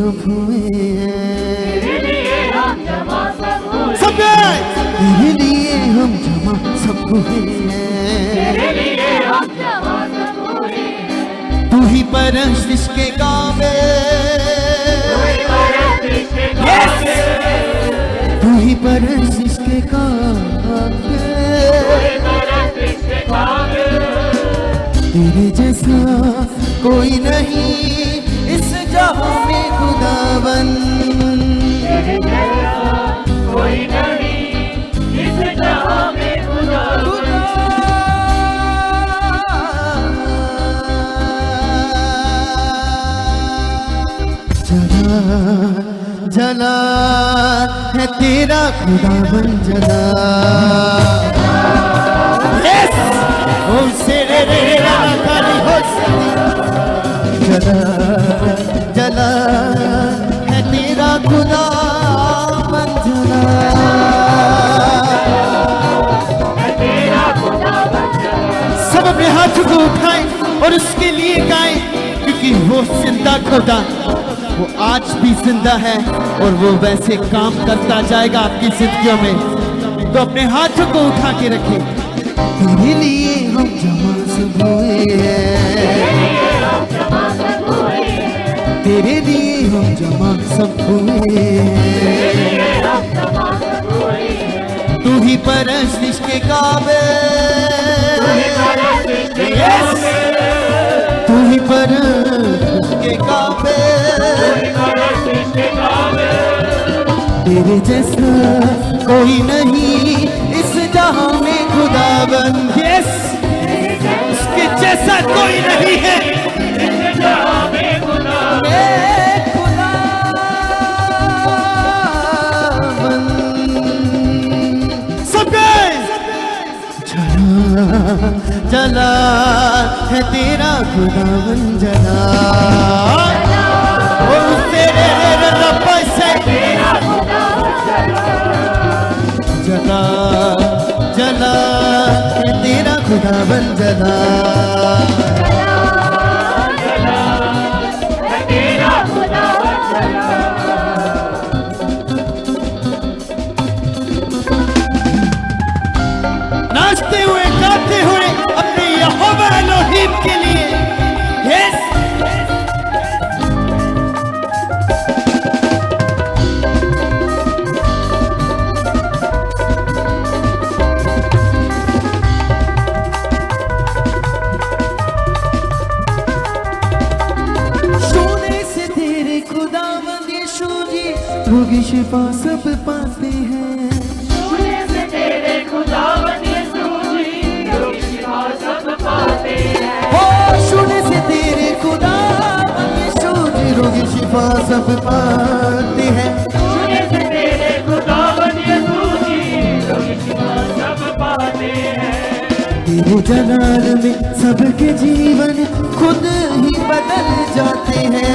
सब हुए हैं, तेरे लिए हम जमा सब हुए, सब तेरे लिए हम जमा सब हुए हैं, तेरे लिए हम जमा सब हुए हैं। तू ही परस्तिश के काबिल, तू ही परस्तिश के काबिल, तेरे जैसा कोई नहीं इस जहां में खुदावन, तेरे जैसा कोई नहीं इस जहां में खुदावन। जला जला है तेरा खुदावन जला, यस ओ सेरे रे रा काली हो जला जला है तेरा खुदावन जला, सब अपने हाथों को उठाएं और उसके लिए गाएं, क्योंकि वो जिंदा खुदा, वो आज भी जिंदा है और वो वैसे काम करता जाएगा आपकी जिंदगियों में। तो अपने हाथों को उठा के रखें। तेरे लिए हम जमा सब हुए हैं, तेरे लिए हम जमा सब हुए हैं, तू ही परस्तिश के काबिल, तू ही परस्तिश के काबिल, तेरे जैसा कोई नहीं इस जहां में खुदावन, यस उसके जैसा कोई नहीं है इस जहां में खुदावन। सब जला जला है तेरा खुदावन जला, और तेरे रब से जला जला है तेरा खुदावन जला, नाचते हुए गाते हुए अपने यहोवा एलोहीम के लिए, यस रोगी शिफा सब पाते हैं, सोने से तेरे खुदावन यीशु जी रोगी शिफा सब पाते हैं। ओ सोने से तेरे खुदावन यीशु जी रोगी शिफा सब पाते हैं, सोने से तेरे खुदावन यीशु जी रोगी शिफा सब पाते हैं। तेरे जलाल में सबके जीवन खुद ही बदल जाते हैं,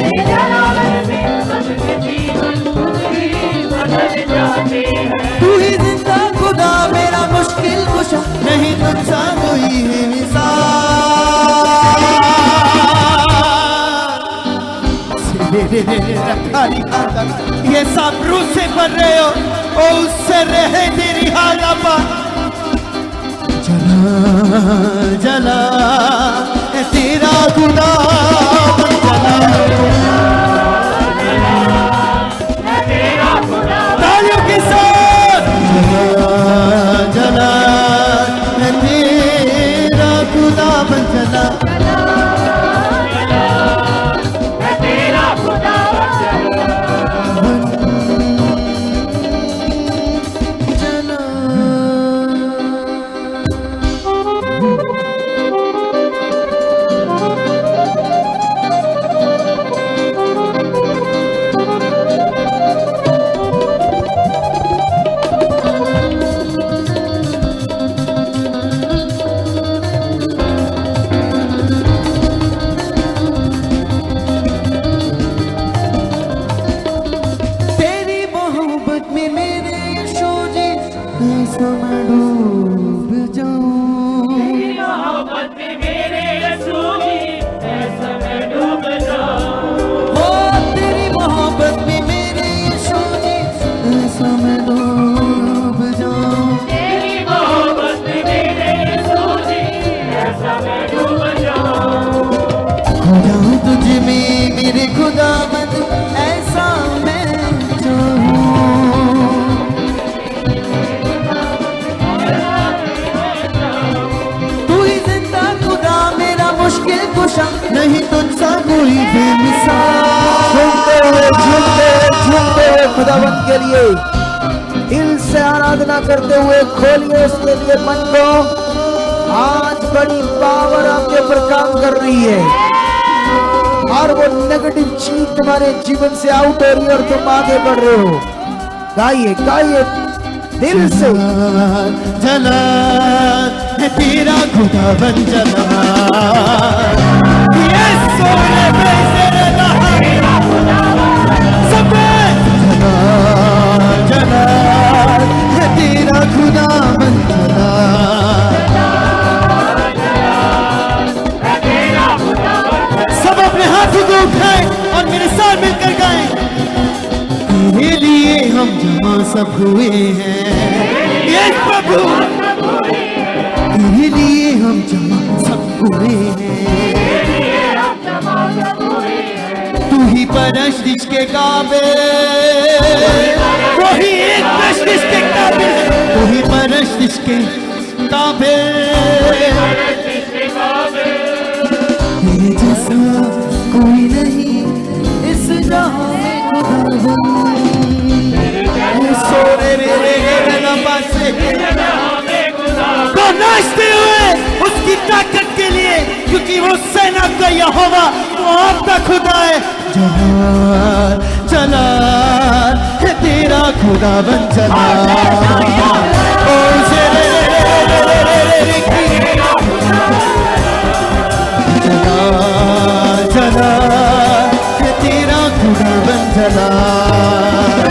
तेरे जलाल में सबके जीवन खुद ही बदल जाते हैं। तू ही जिंदा खुदा मेरा मुश्किल कुशा, नहीं तुझसा कोई है मिसाल। ये सब रूह से भर रहे हो ओ उससे रहे तेरी हालापा, जला जला है तेरा खुदा जला, तालियों के साथ जला जला है तेरा खुदा जला, खुदावंद ऐसा मैं चाहूं। तू ही जिंदा खुदा मेरा मुश्किल कुशा, नहीं तुझसा कोई बेमिसाल। झूमते हुए खुदावंद के लिए दिल से आराधना करते हुए खोलिए उसके लिए मन को। आज बड़ी पावर आपके ऊपर काम कर रही है और वो नेगेटिव चीज तुम्हारे जीवन से आउट हो रही है और तुम आगे बढ़ रहे हो। गाइए गाइए दिल से। जलाल है तेरा खुदावंद जलाल, ये सोने पे तेरा सब जलाल जलाल है तेरा खुदावंद जलाल। सब अपने हाथों को उठाएं और मेरे साथ मिलकर गाएं। तेरे लिए हम जहाँ सब हुए हैं, ये प्रभु तेरे लिए हम जहाँ सब हुए हैं। तू ही परस्तिश के काबिल, वही एक परस्तिश के काबिल है। तू ही परस्तिश के काबिल, तेरे जैसा कोई नहीं इस जहां में खुदावंद। सोरे मेरे नफस से को नाचते हुए उसकी ताकत के लिए, क्योंकि वो सेना का यहोवा, वो आपका खुदा है। जलाल जलाल है तेरा खुदावंद जलाल। ओ जलाल जलाल है तेरा खुदावंद जलाल।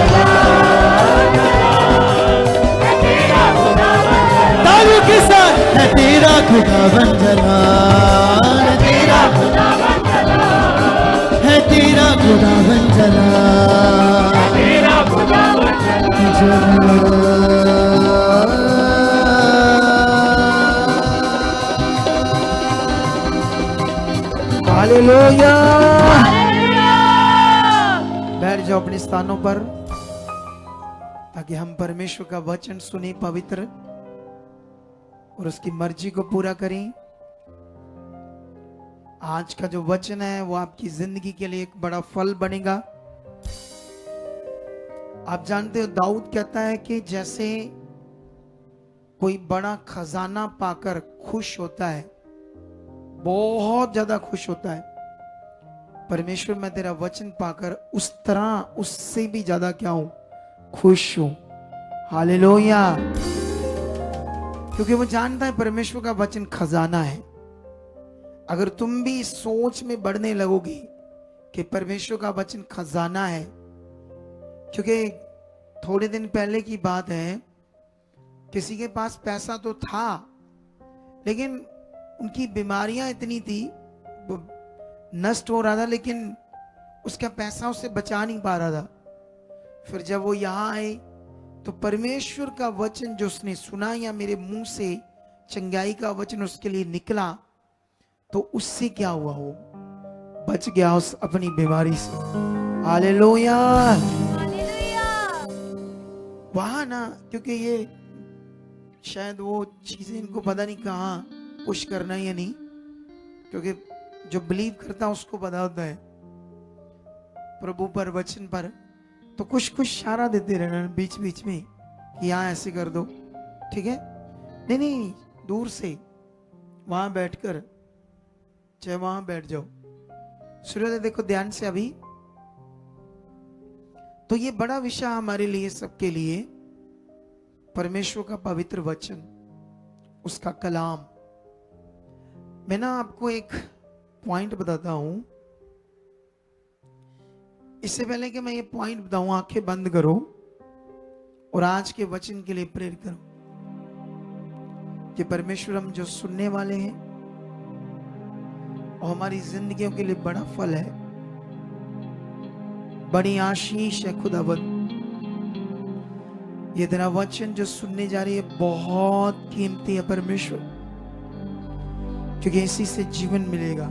तालू के साथ है तेरा खुदावंद जलाल, तेरा है तेरा खुदावंद जलाल, हालेलुया। बैठ जाओ अपने स्थानों पर ताकि हम परमेश्वर का वचन सुने पवित्र और उसकी मर्जी को पूरा करें। आज का जो वचन है वो आपकी जिंदगी के लिए एक बड़ा फल बनेगा। आप जानते हो दाऊद कहता है कि जैसे कोई बड़ा खजाना पाकर खुश होता है, बहुत ज्यादा खुश होता है, परमेश्वर मैं तेरा वचन पाकर उस तरह उससे भी ज्यादा क्या हूं, खुश हूं। हालेलुया। क्योंकि वो जानता है परमेश्वर का वचन खजाना है। अगर तुम भी इस सोच में बढ़ने लगोगे कि परमेश्वर का वचन खजाना है, क्योंकि थोड़े दिन पहले की बात है, किसी के पास पैसा तो था लेकिन उनकी बीमारियां इतनी थी, वो नष्ट हो रहा था, लेकिन उसका पैसा उससे बचा नहीं पा रहा था। फिर जब वो यहाँ आए तो परमेश्वर का वचन जो उसने सुना या मेरे मुंह से चंगाई का वचन उसके लिए निकला, तो उससे क्या हुआ, वो बच गया उस अपनी बीमारी से। हालेलुया। वहां ना, क्योंकि ये शायद वो चीजें इनको पता नहीं कहाँ पुश करना है या नहीं, क्योंकि जो बिलीव करता है उसको पता होता है प्रभु पर, वचन पर। तो कुछ कुछ इशारा देते रहना बीच बीच में कि यहाँ ऐसे कर दो, ठीक है। नहीं, दूर से वहां बैठकर, चाहे वहां बैठ जाओ, सूर्योदय देखो ध्यान से अभी। तो ये बड़ा विषय हमारे लिए, सबके लिए, परमेश्वर का पवित्र वचन, उसका कलाम। मैं ना आपको एक पॉइंट बताता हूं। इससे पहले कि मैं ये पॉइंट बताऊं, आंखें बंद करो और आज के वचन के लिए प्रेरित करो कि परमेश्वर हम जो सुनने वाले हैं और हमारी जिंदगियों के लिए बड़ा फल है, बड़ी आशीष है खुदावंद। ये तेरा वचन जो सुनने जा रही है बहुत कीमती है परमेश्वर, क्योंकि इसी से जीवन मिलेगा,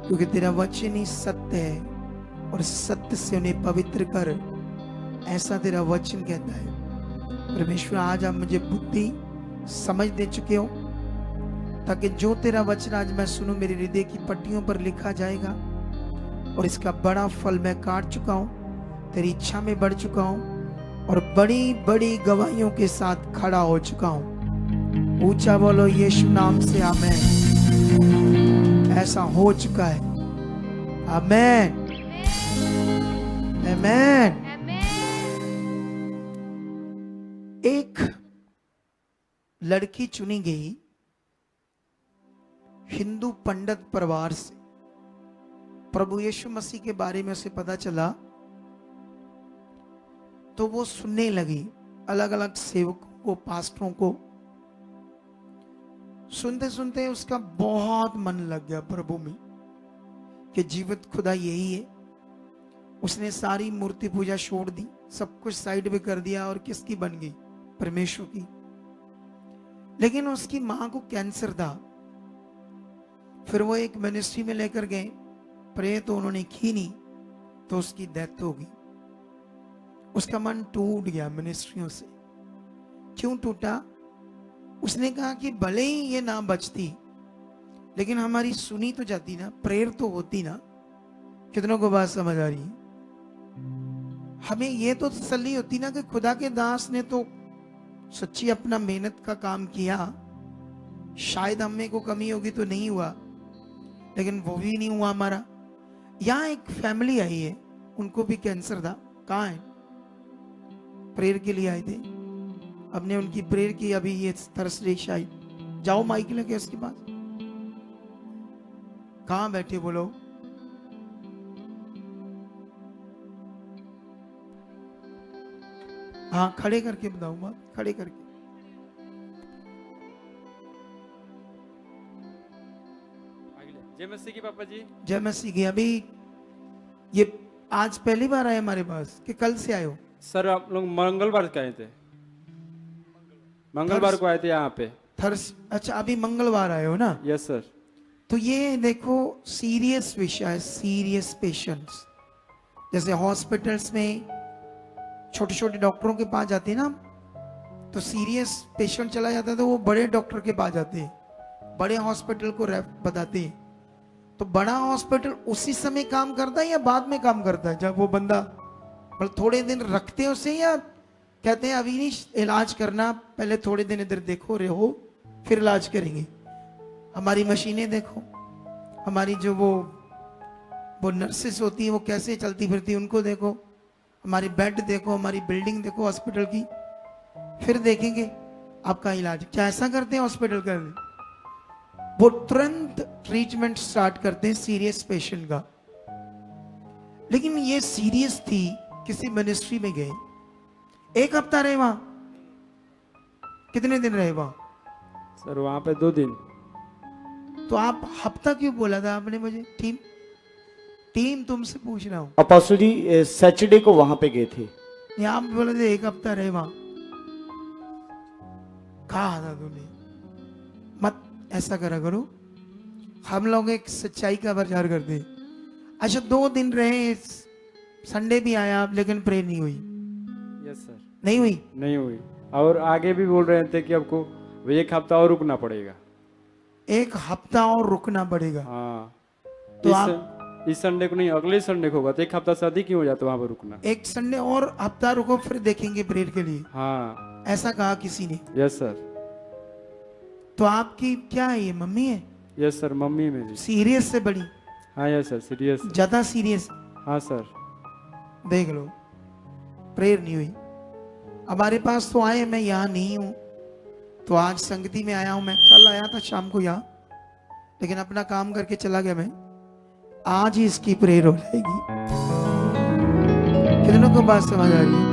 क्योंकि तेरा वचन ही सत्य है और सत्य से उन्हें पवित्र कर, ऐसा तेरा वचन कहता है। परमेश्वर आज आप मुझे बुद्धि समझ दे चुके हो, ताकि जो तेरा वचन आज मैं सुनूं मेरे हृदय की पट्टियों पर लिखा जाएगा, और इसका बड़ा फल मैं काट चुका हूं, तेरी इच्छा में बढ़ चुका हूं, और बड़ी बड़ी गवाहियों के साथ खड़ा हो चुका हूं। ऊंचा बोलो यीशु नाम से आमेन। ऐसा हो चुका है। आमेन, आमेन। एक लड़की चुनी गई हिंदू पंडित परिवार से। प्रभु यीशु मसीह के बारे में उसे पता चला तो वो सुनने लगी अलग अलग सेवकों को, पास्टरों को। सुनते सुनते उसका बहुत मन लग गया प्रभु में कि जीवित खुदा यही है। उसने सारी मूर्ति पूजा छोड़ दी, सब कुछ साइड में कर दिया, और किसकी बन गई? परमेश्वर की। लेकिन उसकी मां को कैंसर था। फिर वो एक मिनिस्ट्री में लेकर गए, प्रे तो उन्होंने की नहीं, तो उसकी डेथ हो गई। उसका मन टूट गया मिनिस्ट्रियों से। क्यों टूटा? उसने कहा कि भले ही ये ना बचती, लेकिन हमारी सुनी तो जाती ना, प्रेयर तो होती ना। कितनों को बात समझ आ रही है? हमें ये तो तसल्ली होती ना कि खुदा के दास ने तो सच्ची अपना मेहनत का काम किया, शायद हमें को कमी होगी तो नहीं हुआ, लेकिन वो भी नहीं हुआ हमारा। यहाँ एक फैमिली आई है, उनको भी कैंसर था। कहाँ है? प्रेयर के लिए आए थे, हमने उनकी प्रेयर की अभी ये थर्सडे शायद। जाओ माइक लेके उसके पास। कहाँ बैठे बोलो? हाँ, खड़े करके बताऊंगा, खड़े करके। जय मसीह की पापा जी। जय मसीह की। अभी ये आज पहली बार आए हमारे पास कि कल से आए हो? सर आप लोग मंगलवार को आए थे, मंगलवार को आए थे यहाँ पे। अच्छा, अभी मंगलवार आए हो ना? Yes sir. तो ये देखो सीरियस विषय है, सीरियस पेशेंट्स। जैसे हॉस्पिटल्स में छोटे छोटे डॉक्टरों के पास जाते हैं ना, तो सीरियस पेशेंट चला जाता है तो वो बड़े डॉक्टर के पास जाते हैं, बड़े हॉस्पिटल को बताते हैं। तो बड़ा हॉस्पिटल उसी समय काम करता है या बाद में काम करता है? जब वो बंदा मतलब थोड़े दिन रखते हैं उसे, या कहते हैं अभी नहीं इलाज करना, पहले थोड़े दिन इधर देखो रहो फिर इलाज करेंगे। हमारी मशीनें देखो, हमारी जो वो नर्सेस होती है वो कैसे चलती फिरती, उनको देखो। हमारी बेड देखो, हमारी बिल्डिंग देखो हॉस्पिटल की, फिर देखेंगे आपका इलाज। क्या ऐसा करते हैं हॉस्पिटल का? वो तुरंत ट्रीटमेंट स्टार्ट करते हैं सीरियस पेशेंट का। लेकिन ये सीरियस थी, किसी मिनिस्ट्री में गए, 1 हफ्ता रहे वहां। कितने दिन रहे वहां? सर वहाँ पे 2 दिन। तो आप हफ्ता क्यों बोला था आपने मुझे? टीम तुमसे पूछ रहा हूं। अपोस्टल जी सैटरडे को वहां पे गए थे। नहीं, आप बोले थे 1 हफ्ता रहे वहां। कहा था तूने? मत ऐसा करा करो। हम लोग एक सच्चाई का प्रचार करते हैं। अच्छा, 2 दिन रहे, संडे भी आया आप, लेकिन प्रेयर नहीं हुई। Yes sir. नहीं हुई? नहीं हुई। और आगे भी बोल रहे थे कि आपको 1 हफ्ता और रुकना पड़ेगा। 1 हफ्ता और रुकना पड़ेगा? हाँ। तो इस संडे को नहीं, अगले संडे को होगा, तो 1 हफ्ता से अधिक ही हो जाता वहां पर रुकना। 1 संडे और हफ्ता रुको, फिर देखेंगे प्रेयर के लिए। हाँ ऐसा कहा किसी ने? Yes sir. तो आपकी क्या है, ये मम्मी है? यस सर, मम्मी मेरी। सीरियस से बड़ी? हाँ यस सर, सीरियस। ज्यादा सीरियस? हाँ सर। देख लो, प्रेयर नहीं हुई। हमारे पास तो आए, मैं यहाँ नहीं हूँ, तो आज संगति में आया हूँ। मैं कल आया था शाम को यहाँ, लेकिन अपना काम करके चला गया मैं। आज ही इसकी प्रेयर हो जाएगी। कितनों को बात समझ आ रही है?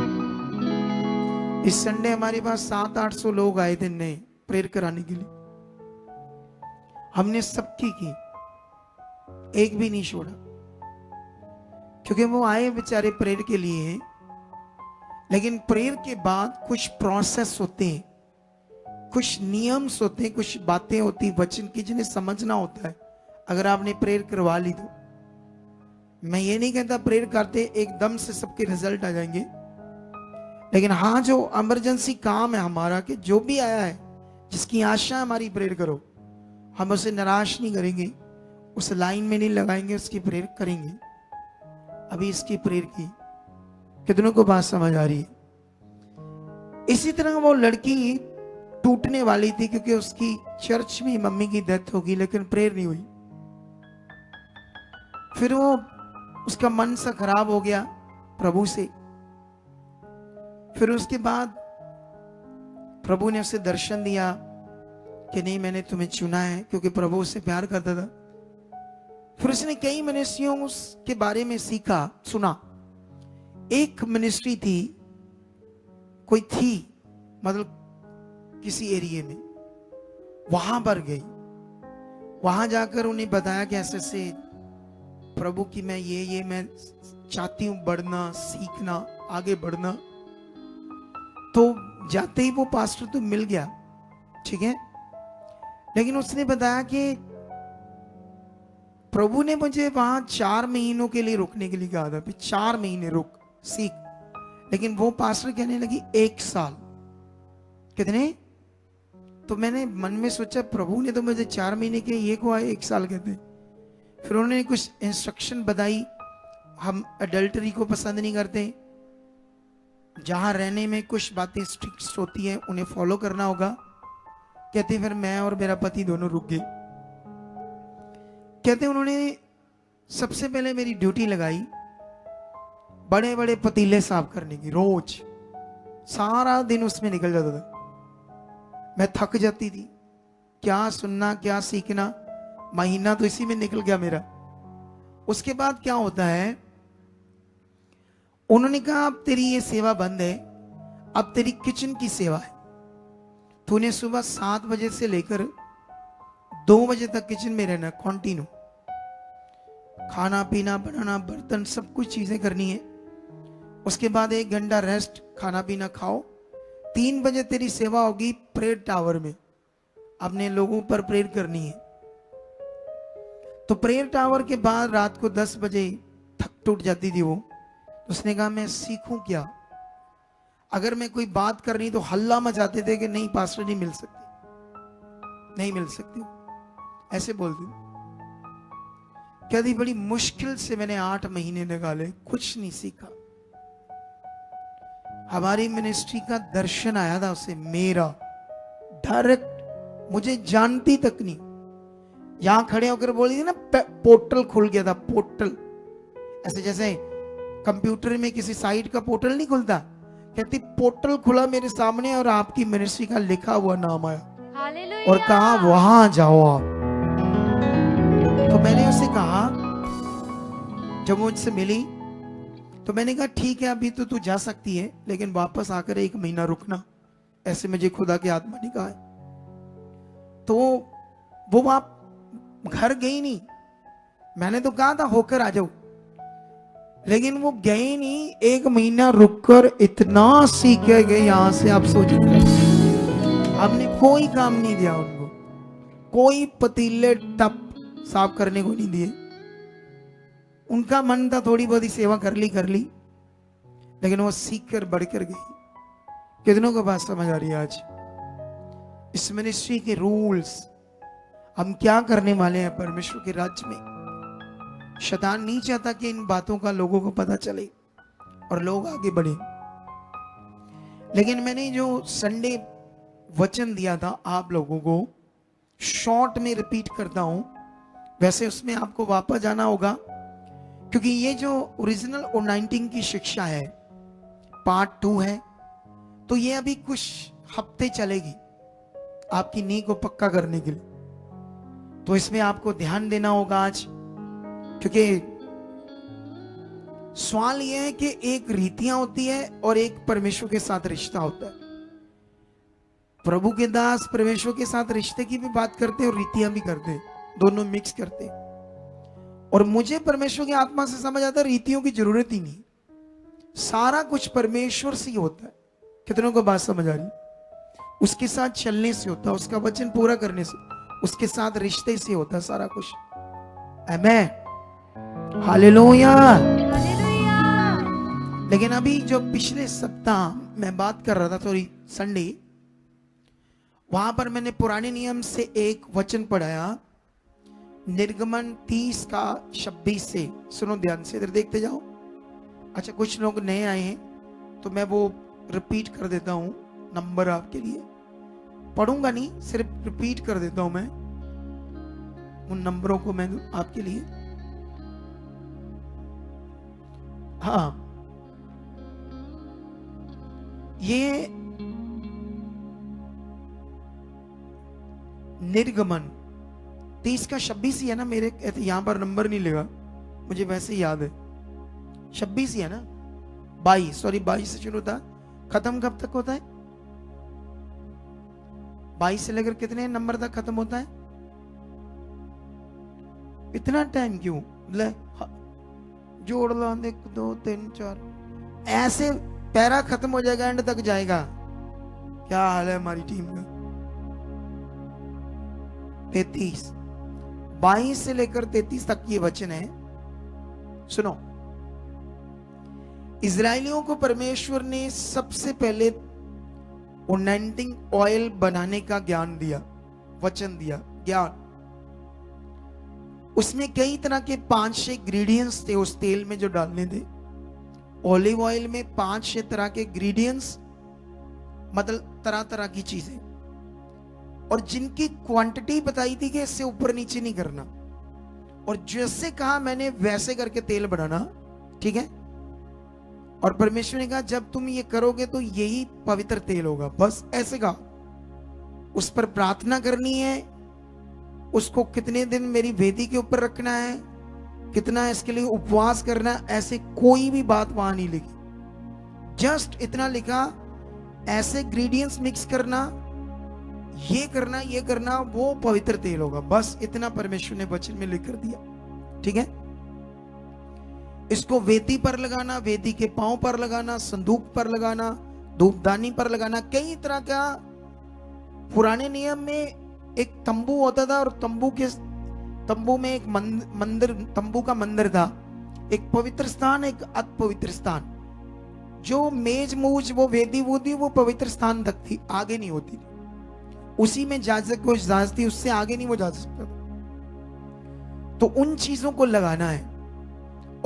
इस संडे हमारे पास 700-800 लोग आए थे नए प्रेयर कराने के लिए। हमने सबकी की, एक भी नहीं छोड़ा, क्योंकि वो आए बेचारे प्रेयर के लिए। लेकिन प्रेयर के बाद कुछ प्रोसेस होते हैं, कुछ नियम्स होते हैं, कुछ बातें होती वचन की जिन्हें समझना होता है। अगर आपने प्रेयर करवा ली मैं ये नहीं कहता प्रेयर करते एकदम से सबके रिजल्ट आ जाएंगे, लेकिन हाँ जो इमरजेंसी काम है हमारा, कि जो भी आया है जिसकी आशा हमारी, प्रेयर करो। हम उसे निराश नहीं करेंगे, उस लाइन में नहीं लगाएंगे, उसकी प्रेयर करेंगे। अभी इसकी प्रेयर की, कितनों को बात समझ आ रही है? इसी तरह वो लड़की टूटने वाली थी क्योंकि उसकी चर्च में मम्मी की डेथ होगी, लेकिन प्रेयर नहीं हुई। फिर वो उसका मन सा खराब हो गया प्रभु से। फिर उसके बाद प्रभु ने उसे दर्शन दिया कि नहीं, मैंने तुम्हें चुना है, क्योंकि प्रभु उससे प्यार करता था। फिर उसने कई मिनिस्ट्रियों के बारे में सीखा, सुना। एक मिनिस्ट्री थी, कोई थी मतलब किसी एरिया में, वहां पर गई। वहां जाकर उन्हें बताया कि ऐसे ऐसे प्रभु की मैं ये मैं चाहती हूं बढ़ना, सीखना, आगे बढ़ना। तो जाते ही वो पास्टर तो मिल गया, ठीक है, लेकिन उसने बताया कि प्रभु ने मुझे वहां 4 महीनों के लिए रुकने के लिए कहा था। 4 महीने रुक, सीख। लेकिन वो पास्टर कहने लगी 1 साल। कितने? तो मैंने मन में सोचा प्रभु ने तो मुझे 4 महीने के, ये को आए 1 साल कहते। फिर उन्होंने कुछ इंस्ट्रक्शन बताई। हम अडल्टरी को पसंद नहीं करते, जहां रहने में कुछ बातें स्ट्रिक्ट होती हैं, उन्हें फॉलो करना होगा। कहते फिर मैं और मेरा पति दोनों रुक गए। कहते उन्होंने सबसे पहले मेरी ड्यूटी लगाई बड़े बड़े पतीले साफ करने की। रोज सारा दिन उसमें निकल जाता था, मैं थक जाती थी। क्या सुनना, क्या सीखना, महीना तो इसी में निकल गया मेरा। उसके बाद क्या होता है, उन्होंने कहा अब तेरी ये सेवा बंद है, अब तेरी किचन की सेवा है। तूने सुबह 7 बजे से लेकर 2 बजे तक किचन में रहना, कॉन्टिन्यू। खाना पीना, बनाना, बर्तन, सब कुछ चीजें करनी है। उसके बाद 1 घंटा रेस्ट, खाना पीना खाओ। 3 बजे तेरी सेवा होगी प्रेयर टावर में, अपने लोगों पर प्रेयर करनी है। तो प्रेयर टावर के बाद रात को 10 बजे थक टूट जाती थी वो। उसने कहा मैं सीखूं क्या? अगर मैं कोई बात करनी तो हल्ला मचाते थे कि नहीं पास्टर नहीं मिल सकती, नहीं मिल सकती, ऐसे बोलते। कहती बड़ी मुश्किल से मैंने 8 महीने निकाले, कुछ नहीं सीखा। हमारी मिनिस्ट्री का दर्शन आया था उसे, मेरा डायरेक्ट, मुझे जानती तक नहीं। यहां खड़े होकर बोली थी ना, पोर्टल खुल गया था, पोर्टल। ऐसे जैसे कंप्यूटर में किसी साइट का पोर्टल नहीं खुलता, कहती पोर्टल खुला मेरे सामने और आपकी मिनिस्ट्री का लिखा हुआ नाम आया और कहा वहां जाओ आप। तो मैंने उसे कहा, जब मुझसे मिली तो मैंने कहा ठीक है अभी तो तू जा सकती है, लेकिन वापस आकर 1 महीना रुकना, ऐसे मुझे खुदा की आत्मा ने कहा है। तो वो आप घर गई नहीं। मैंने तो कहा था होकर आ जाओ, लेकिन वो गए नहीं। 1 महीना रुककर इतना सीख के गए यहां से, आप सोचिए। हमने कोई काम नहीं दिया उनको, कोई पतीले टप साफ करने को नहीं दिए। उनका मन था थोड़ी बहुत ही सेवा कर ली, लेकिन वो सीख कर बढ़कर गई। कितनों को बात समझ आ रही है? आज इस मिनिस्ट्री के रूल्स, हम क्या करने वाले हैं परमेश्वर के राज्य में। शैतान नहीं चाहता कि इन बातों का लोगों को पता चले और लोग आगे बढ़े। लेकिन मैंने जो संडे वचन दिया था आप लोगों को, शॉर्ट में रिपीट करता हूं। वैसे उसमें आपको वापस जाना होगा, क्योंकि ये जो ओरिजिनल ओनाइंटिंग की शिक्षा है, पार्ट 2 है। तो ये अभी कुछ हफ्ते चलेगी आपकी नींव को पक्का करने के लिए। तो इसमें आपको ध्यान देना होगा आज, क्योंकि सवाल यह है कि एक रीतियां होती है और एक परमेश्वर के साथ रिश्ता होता है। प्रभु के दास परमेश्वर के साथ रिश्ते की भी बात करते हैं और रीतियां भी करते हैं, दोनों मिक्स करते हैं। और मुझे परमेश्वर की आत्मा से समझ आता है रीतियों की जरूरत ही नहीं, सारा कुछ परमेश्वर से ही होता है। कितनों को बात समझ आ रही? उसके साथ चलने से होता है, उसका वचन पूरा करने से, उसके साथ रिश्ते से होता है सारा कुछ। आमेन। हालेलुया। लेकिन अभी जो पिछले सप्ताह मैं बात कर रहा था, थोड़ी संडे, वहां पर मैंने पुराने नियम से एक वचन पढ़ाया, निर्गमन 30 का 26 से। सुनो ध्यान से, इधर देखते जाओ। अच्छा, कुछ लोग नए आए हैं तो मैं वो रिपीट कर देता हूं नंबर आपके लिए, पढ़ूंगा नहीं, सिर्फ रिपीट कर देता हूं मैं उन नंबरों को मैं आपके लिए। हाँ, ये निर्गमन 30 का 26 ही है ना, मेरे यहां पर नंबर नहीं लगा, मुझे वैसे ही याद है 26 ही है ना, 22 से शुरू होता है, खत्म कब तक होता है? 22 से लेकर कितने नंबर तक खत्म होता है? इतना टाइम क्यों? ले जोड़ लो, 1 2 3 4, ऐसे पैरा खत्म हो जाएगा, एंड तक जाएगा। क्या हाल है हमारी टीम का? 33, 22 से लेकर 33 तक ये वचन है। सुनो, इजरायलियों को परमेश्वर ने सबसे पहले अनॉइंटिंग ऑयल बनाने का ज्ञान दिया, वचन दिया, ज्ञान। उसमें कई तरह के 5-6 इंग्रेडिएंट्स थे उस तेल में जो डालने थे। ऑलिव ऑयल में 5-6 तरह के इंग्रेडिएंट्स, मतलब तरह तरह की चीजें, और जिनकी क्वांटिटी बताई थी कि इससे ऊपर नीचे नहीं करना, और जैसे कहा मैंने वैसे करके तेल बनाना, ठीक है। और परमेश्वर ने कहा जब तुम ये करोगे तो यही पवित्र तेल होगा, बस ऐसे कहा। उस पर प्रार्थना करनी है, उसको कितने दिन मेरी वेदी के ऊपर रखना है, कितना इसके लिए उपवास करना, ऐसे कोई भी बात वहां नहीं लिखी। जस्ट इतना लिखा, ऐसे इंग्रेडिएंट्स मिक्स करना, ये करना, वो पवित्र तेल होगा, बस इतना परमेश्वर ने वचन में लिख कर दिया, ठीक है। इसको वेदी पर लगाना, वेदी के पांव पर लगाना, संदूक पर लगाना, धूपदानी पर लगाना, कई तरह का। पुराने नियम में एक तंबू होता था, और तंबू में एक मंदिर, तंबू का मंदिर था, एक पवित्र स्थान, एक अपवित्र स्थान। जो मेज मूज, वो वेदी वूदी, वो पवित्र स्थान तक थी, आगे नहीं होती थी। उसी में जाजक को इजाजत थी, उससे आगे नहीं वो जा सकता था। तो उन चीजों को लगाना है,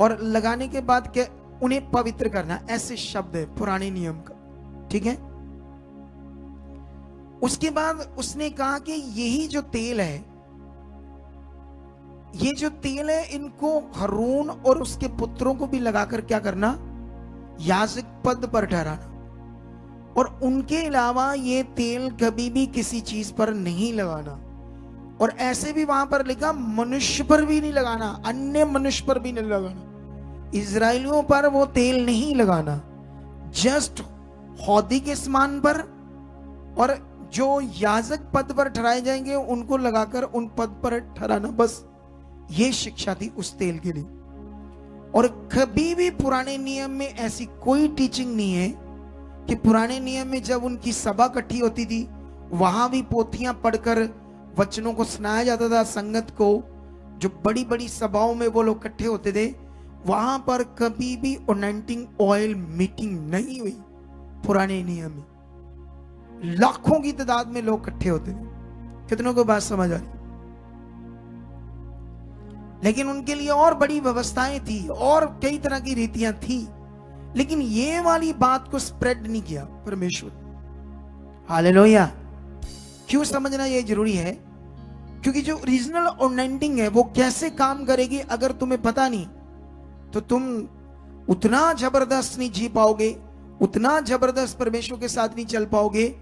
और लगाने के बाद क्या, उन्हें पवित्र करना, ऐसे शब्द है पुराने नियम का, ठीक है। उसके बाद उसने कहा कि यही जो तेल है, ये जो तेल है, इनको हारून और उसके पुत्रों को भी लगाकर क्या करना, याजक पद पर ठहराना। और उनके अलावा ये तेल कभी भी किसी चीज पर नहीं लगाना। और ऐसे भी वहां पर लिखा, मनुष्य पर भी नहीं लगाना, अन्य मनुष्य पर भी नहीं लगाना, इजरायलियों पर वो तेल नहीं लगाना, जस्ट हौदी के समान पर, और जो याजक पद पर ठहराए जाएंगे उनको लगाकर उन पद पर ठहराना, बस ये शिक्षा थी उस तेल के लिए। और कभी भी पुराने नियम में ऐसी कोई टीचिंग नहीं है कि पुराने नियम में जब उनकी सभा इकट्ठी होती थी, वहां भी पोथियां पढ़कर वचनों को सुनाया जाता था संगत को। जो बड़ी बड़ी सभाओं में वो लोग इकट्ठे होते थे, वहां पर कभी भी अनॉइंटिंग ऑयल मीटिंग नहीं हुई। पुराने नियम में लाखों की तादाद में लोग इकट्ठे होते थे। कितनों को बात समझ आ रही? लेकिन उनके लिए और बड़ी व्यवस्थाएं थी, और कई तरह की रीतियां थी, लेकिन ये वाली बात को स्प्रेड नहीं किया परमेश्वर। हालेलुया। क्यों समझना ये जरूरी है? क्योंकि जो ओरिजिनल अनॉइंटिंग है वो कैसे काम करेगी अगर तुम्हें पता नहीं, तो तुम उतना जबरदस्त नहीं जी पाओगे, उतना जबरदस्त परमेश्वर के साथ नहीं चल पाओगे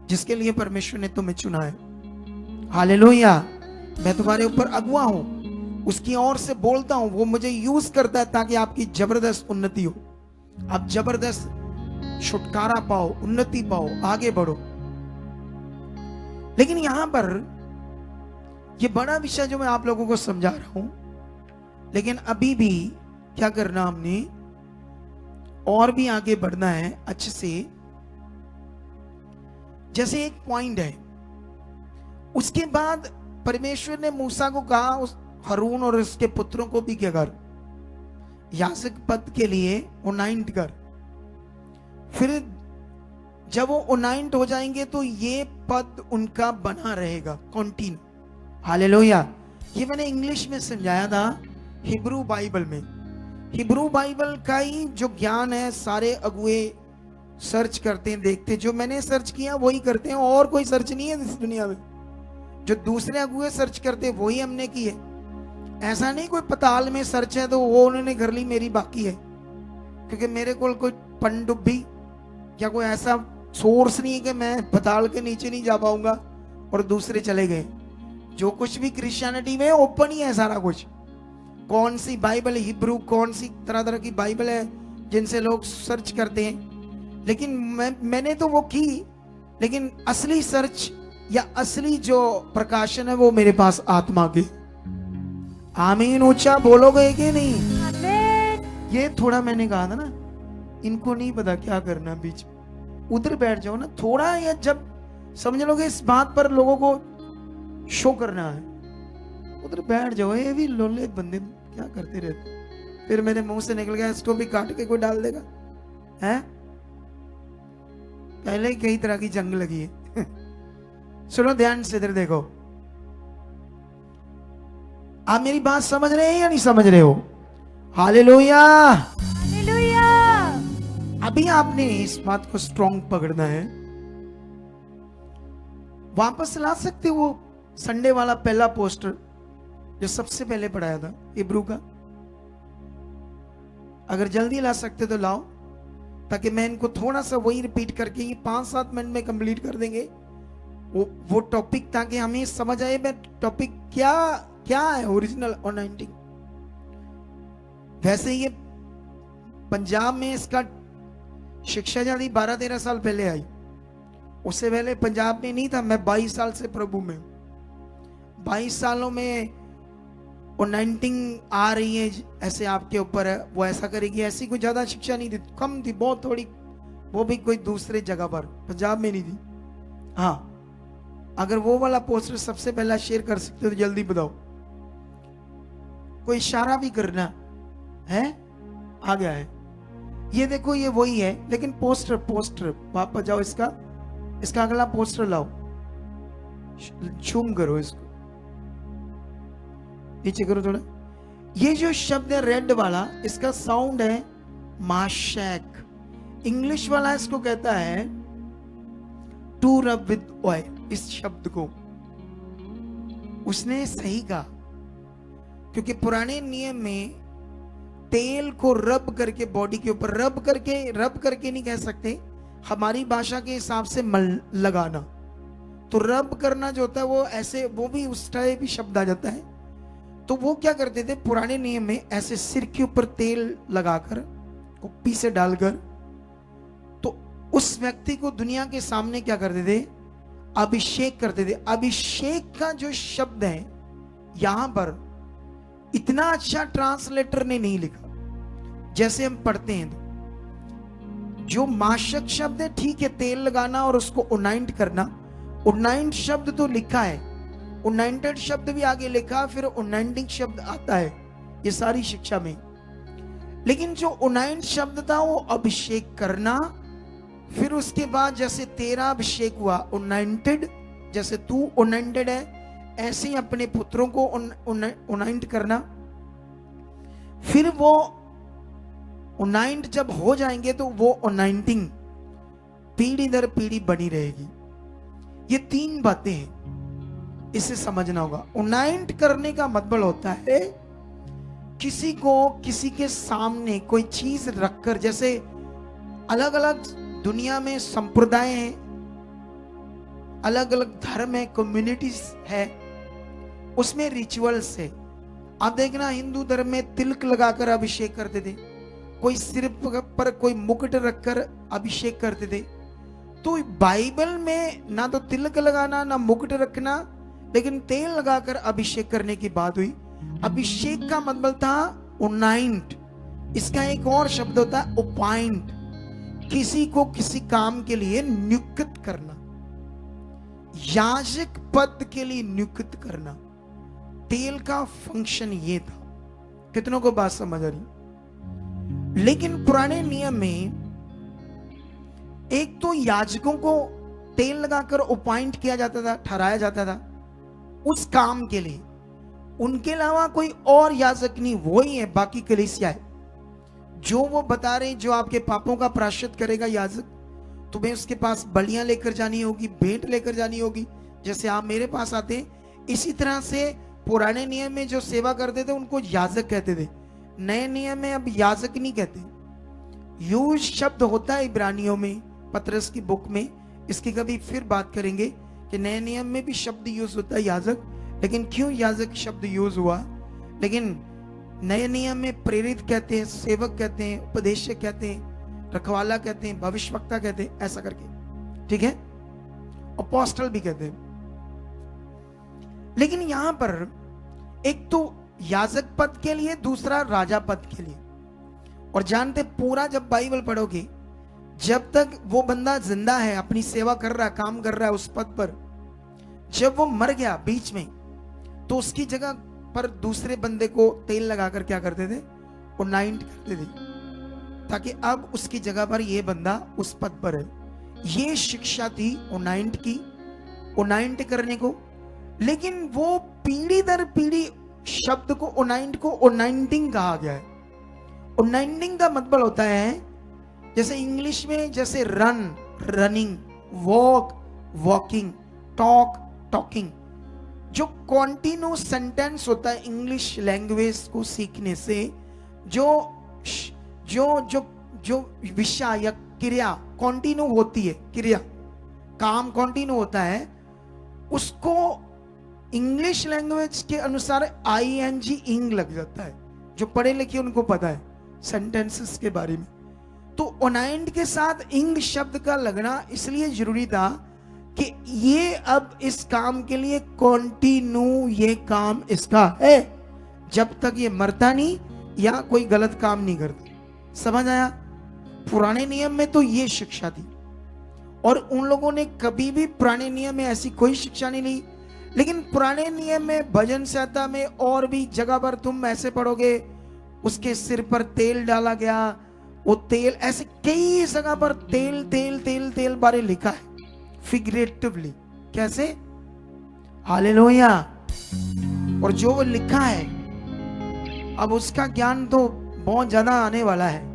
जिसके लिए परमेश्वर ने तुम्हें चुना है। हालेलुया। मैं तुम्हारे ऊपर अगुआ हूं, उसकी ओर से बोलता हूं, वो मुझे यूज करता है ताकि आपकी जबरदस्त उन्नति हो, आप जबरदस्त छुटकारा पाओ, उन्नति पाओ, आगे बढ़ो। लेकिन यहां पर यह बड़ा विषय जो मैं आप लोगों को समझा रहा हूं, लेकिन अभी भी क्या करना, हमने और भी आगे बढ़ना है अच्छे से। जैसे एक पॉइंट है, उसके बाद परमेश्वर ने मूसा को कहा, उस हारून और उसके पुत्रों को भी क्या कर, याजक पद के लिए उनाइंट कर। फिर जब वो उनाइंट हो जाएंगे तो ये पद उनका बना रहेगा, कंटिन्यू। हालेलुया। ये मैंने इंग्लिश में समझाया था, हिब्रू बाइबल में। हिब्रू बाइबल का ही जो ज्ञान है सारे अगुए सर्च करते हैं, देखते हैं। जो मैंने सर्च किया वही करते हैं, और कोई सर्च नहीं है इस दुनिया में। जो दूसरे अगुए सर्च करते हैं वही हमने की है। ऐसा नहीं कोई पताल में सर्च है तो वो उन्होंने कर ली, मेरी बाकी है। क्योंकि मेरे को कोई पनडुब्बी या कोई ऐसा सोर्स नहीं है कि मैं पताल के नीचे नहीं जा पाऊंगा और दूसरे चले गए। जो कुछ भी क्रिश्चियनिटी में ओपन ही है सारा कुछ। कौन सी बाइबल हिब्रू, कौन सी तरह तरह की बाइबल है जिनसे लोग सर्च करते हैं। लेकिन मैंने तो वो की, लेकिन असली सर्च या असली जो प्रकाशन है वो मेरे पास आत्मा के। आमीन ऊंचा बोलोगे कि नहीं? ये थोड़ा मैंने कहा था ना, इनको नहीं पता क्या करना बीच में। उधर बैठ जाओ ना थोड़ा, या जब समझ लोगे इस बात पर लोगों को शो करना है, उधर बैठ जाओ। ये भी लोले बंदे क्या करते रहते। फिर मेरे मुंह से निकल गया, इसको भी काट के कोई डाल देगा है। पहले ही कई तरह की जंग लगी है। सुनो ध्यान से, इधर देखो। आप मेरी बात समझ रहे हैं या नहीं समझ रहे हो? हालेलुया। अभी आपने इस बात को स्ट्रॉन्ग पकड़ना है। वापस ला सकते हो संडे वाला पहला पोस्टर जो सबसे पहले पढ़ाया था इब्रू का? अगर जल्दी ला सकते तो लाओ, ताकि मैं इनको थोड़ा सा वही रिपीट करके ये 5-7 मिनट में कंप्लीट कर देंगे वो टॉपिक, ताकि हमें समझ आए मैं टॉपिक क्या है ओरिजिनल अनॉइंटिंग। वैसे ये पंजाब में इसका शिक्षा आजादी 12-13 साल पहले आई। उससे पहले पंजाब में नहीं था। मैं 22 साल से प्रभु में हूं। 22 सालों में अनॉइंटिंग आ रही है, ऐसे आपके ऊपर है, वो ऐसा करेगी, ऐसी कोई ज्यादा शिक्षा नहीं थी, कम थी, बहुत थोड़ी। वो भी कोई दूसरे जगह पर, पंजाब में नहीं थी। हाँ, अगर वो वाला पोस्टर सबसे पहला शेयर कर सकते हो तो जल्दी बताओ। कोई इशारा भी करना है, आ गया है। ये देखो, ये वही है, लेकिन पोस्टर वापस जाओ। इसका अगला पोस्टर लाओ, जूम करो, इसको नीचे करो थोड़ा। ये जो शब्द है रेड वाला, इसका साउंड है माशैक। इंग्लिश वाला इसको कहता है टू रब विद ऑयल। इस शब्द को उसने सही कहा, क्योंकि पुराने नियम में तेल को रब करके बॉडी के ऊपर रब करके नहीं कह सकते, हमारी भाषा के हिसाब से लगाना। तो रब करना जो होता है वो ऐसे, वो भी उस टाइप भी शब्द आ जाता है। तो वो क्या करते थे पुराने नियम में, ऐसे सिर के ऊपर तेल लगाकर कुप्पी से डालकर, तो उस व्यक्ति को दुनिया के सामने क्या करते थे, अभिषेक करते थे। अभिषेक का जो शब्द है यहां पर इतना अच्छा ट्रांसलेटर ने नहीं लिखा जैसे हम पढ़ते हैं। जो माशक शब्द है, ठीक है, तेल लगाना और उसको उनाइंट करना। उनाइंट शब्द तो लिखा है, उनाइंटेड शब्द भी आगे लिखा, फिर उनाइंटिंग शब्द आता है ये सारी शिक्षा में। लेकिन जो उनाइंट शब्द था वो अभिषेक करना। फिर उसके बाद जैसे तेरा अभिषेक हुआ उनाइंटेड, जैसे तू उनाइंटेड है, ऐसे ही अपने पुत्रों को उनाइंट करना। फिर वो उनाइंट जब हो जाएंगे तो वो उनाइंटिंग पीढ़ी दर पीढ़ी बनी रहेगी। ये 3 बातें हैं, इसे समझना होगा। उनाइंट करने का मतलब होता है किसी को किसी के सामने कोई चीज रखकर, जैसे अलग अलग दुनिया में संप्रदाय हैं, अलग अलग धर्म है, कम्युनिटीज है, उसमें रिचुअल्स है। आप देखना हिंदू धर्म में तिलक लगाकर अभिषेक करते थे, कोई सिर पर कोई मुकुट रखकर अभिषेक करते थे। तो बाइबल में ना तो तिलक लगाना ना मुकुट रखना, लेकिन तेल लगाकर अभिषेक करने की बात हुई। अभिषेक का मतलब था उनाइंट। इसका एक और शब्द होता है अपॉइंट, किसी को किसी काम के लिए नियुक्त करना, याजक पद के लिए नियुक्त करना। तेल का फंक्शन ये था। कितनों को बात समझ आ रही? लेकिन पुराने नियम में एक तो याजकों को तेल लगाकर अपॉइंट किया जाता था, ठहराया जाता था उस काम के लिए। उनके अलावा कोई और याजक नहीं, वो ही है, बाकी कलीसिया है। जो वो बता रहे, जो आपके पापों का प्रायश्चित करेगा याजक, तुम्हें उसके पास बलियां लेकर जानी होगी, भेंट लेकर जानी होगी, जैसे आप मेरे पास आते हैं। इसी तरह से पुराने नियम में जो सेवा करते थे उनको याजक कहते थे। नए नियम में अब याजक नहीं कहते। यूज शब्द होता है इब्रानियों में, पतरस की बुक में, इसकी कभी फिर बात करेंगे कि नए नियम में भी शब्द यूज होता है याजक। लेकिन क्यों याजक शब्द यूज हुआ? लेकिन नए नियम में प्रेरित कहते हैं, सेवक कहते हैं, उपदेशक कहते हैं, रखवाला कहते हैं, भविष्यवक्ता कहते हैं, ऐसा करके, ठीक है, अपोस्टल भी कहते हैं। लेकिन यहां पर एक तो याजक पद के लिए, दूसरा राजा पद के लिए। और जानते पूरा जब बाइबल पढ़ोगे, जब तक वो बंदा जिंदा है, अपनी सेवा कर रहा है, काम कर रहा है उस पद पर, जब वो मर गया बीच में, तो उसकी जगह पर दूसरे बंदे को तेल लगाकर क्या करते थे? अनॉइंट करते थे, ताकि अब उसकी जगह पर ये बंदा उस पद पर है। ये शिक्षा थी अनॉइंट की, अनॉइंट करने को। लेकिन वो पीढ़ी दर पीढ़ी शब्द को, अनॉइंट को अनॉइंटिंग कहा गया है। अनॉइंटिंग का मतलब होता है, जैसे इंग्लिश में जैसे run, running, walk, walking, talk, talking, जो कॉन्टिन्यूस सेंटेंस होता है इंग्लिश लैंग्वेज को सीखने से, जो जो जो जो विषय या क्रिया कॉन्टिन्यू होती है, क्रिया काम कॉन्टिन्यू होता है, उसको इंग्लिश लैंग्वेज के अनुसार ING इंग लग जाता है। जो पढ़े लिखे उनको पता है सेंटेंसेस के बारे में। तो अनॉइंट के साथ इंग शब्द का लगना इसलिए जरूरी था कि ये अब इस काम के लिए कॉन्टिन्यू, ये काम इसका है जब तक ये मरता नहीं या कोई गलत काम नहीं करता। समझ आया? पुराने नियम में तो ये शिक्षा थी, और उन लोगों ने कभी भी पुराने नियम में ऐसी कोई शिक्षा नहीं ली। लेकिन पुराने नियम में, भजन संहिता में और भी जगह पर तुम ऐसे पढ़ोगे, उसके सिर पर तेल डाला गया, वो तेल, ऐसे कई जगह पर तेल तेल तेल तेल बारे लिखा है फिगरेटिवली। कैसे? हालेलुया। और जो वो लिखा है, अब उसका ज्ञान तो बहुत ज्यादा आने वाला है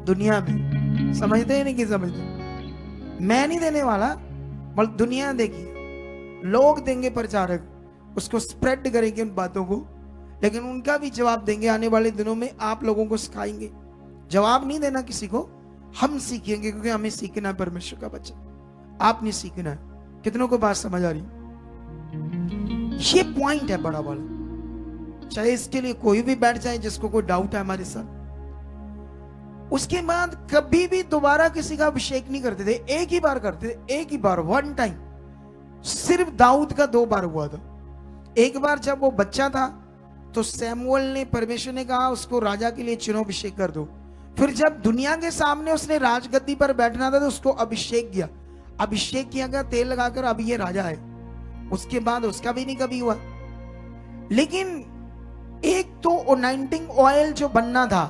दुनिया में। समझते हैं नहीं कि समझते? मैं नहीं देने वाला, बल्कि दुनिया देगी, लोग देंगे, प्रचारक उसको स्प्रेड करेंगे उन बातों को। लेकिन उनका भी जवाब देंगे आने वाले दिनों में, आप लोगों को सिखाएंगे। जवाब नहीं देना किसी को, हम सीखेंगे, क्योंकि हमें सीखना है परमेश्वर का वचन, आपने सीखना है। कितनों को बात समझ आ रही? ये पॉइंट है बड़ा वाला। चाहे इसके लिए कोई भी बैठ जाए जिसको कोई डाउट है हमारे साथ। उसके बाद कभी भी दोबारा किसी का अभिषेक नहीं करते थे, एक ही बार करते थे, एक ही बार, वन टाइम। सिर्फ दाऊद का 2 बार हुआ था। एक बार जब वो बच्चा था तो सैमुअल ने, परमेश्वर ने कहा उसको राजा के लिए चुनो, अभिषेक कर दो। फिर जब दुनिया के सामने उसने राजगद्दी पर बैठना था तो उसको अभिषेक किया, अभिषेक किया गया तेल लगाकर, अब ये राजा है। उसके बाद उसका भी नहीं कभी हुआ। लेकिन एक तो अनॉइंटिंग ऑयल जो बनना था,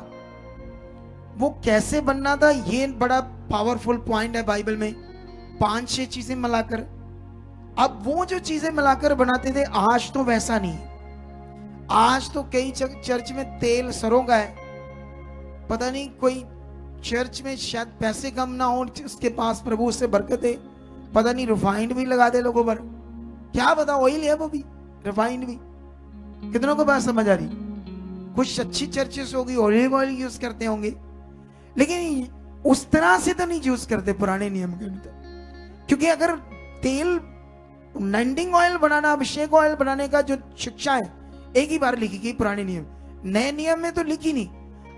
वो कैसे बनना था, ये बड़ा पावरफुल पॉइंट है बाइबल में। 5-6 चीजें मिलाकर, अब वो जो चीजें मिलाकर बनाते थे, आज तो वैसा नहीं। आज तो कई चर्च में तेल सरों का है, पता नहीं कोई चर्च में शायद पैसे कम ना हो, उसके पास प्रभु से बरकत है, पता नहीं रिफाइंड भी लगा दे लोगों पर, क्या पता ऑयल है वो भी, रिफाइंड भी। कितनों को बात समझ आ रही? कुछ अच्छी चर्चेस होगी ऑलिव ऑयल यूज करते होंगे, लेकिन उस तरह से तो नहीं यूज करते पुराने नियम के अनुसार। क्योंकि अगर तेल, अनॉइंटिंग ऑयल बनाना, अभिषेक ऑयल बनाने का जो शिक्षा है, एक ही बार लिखी गई पुराने नियम, नए नियम में तो लिखी नहीं।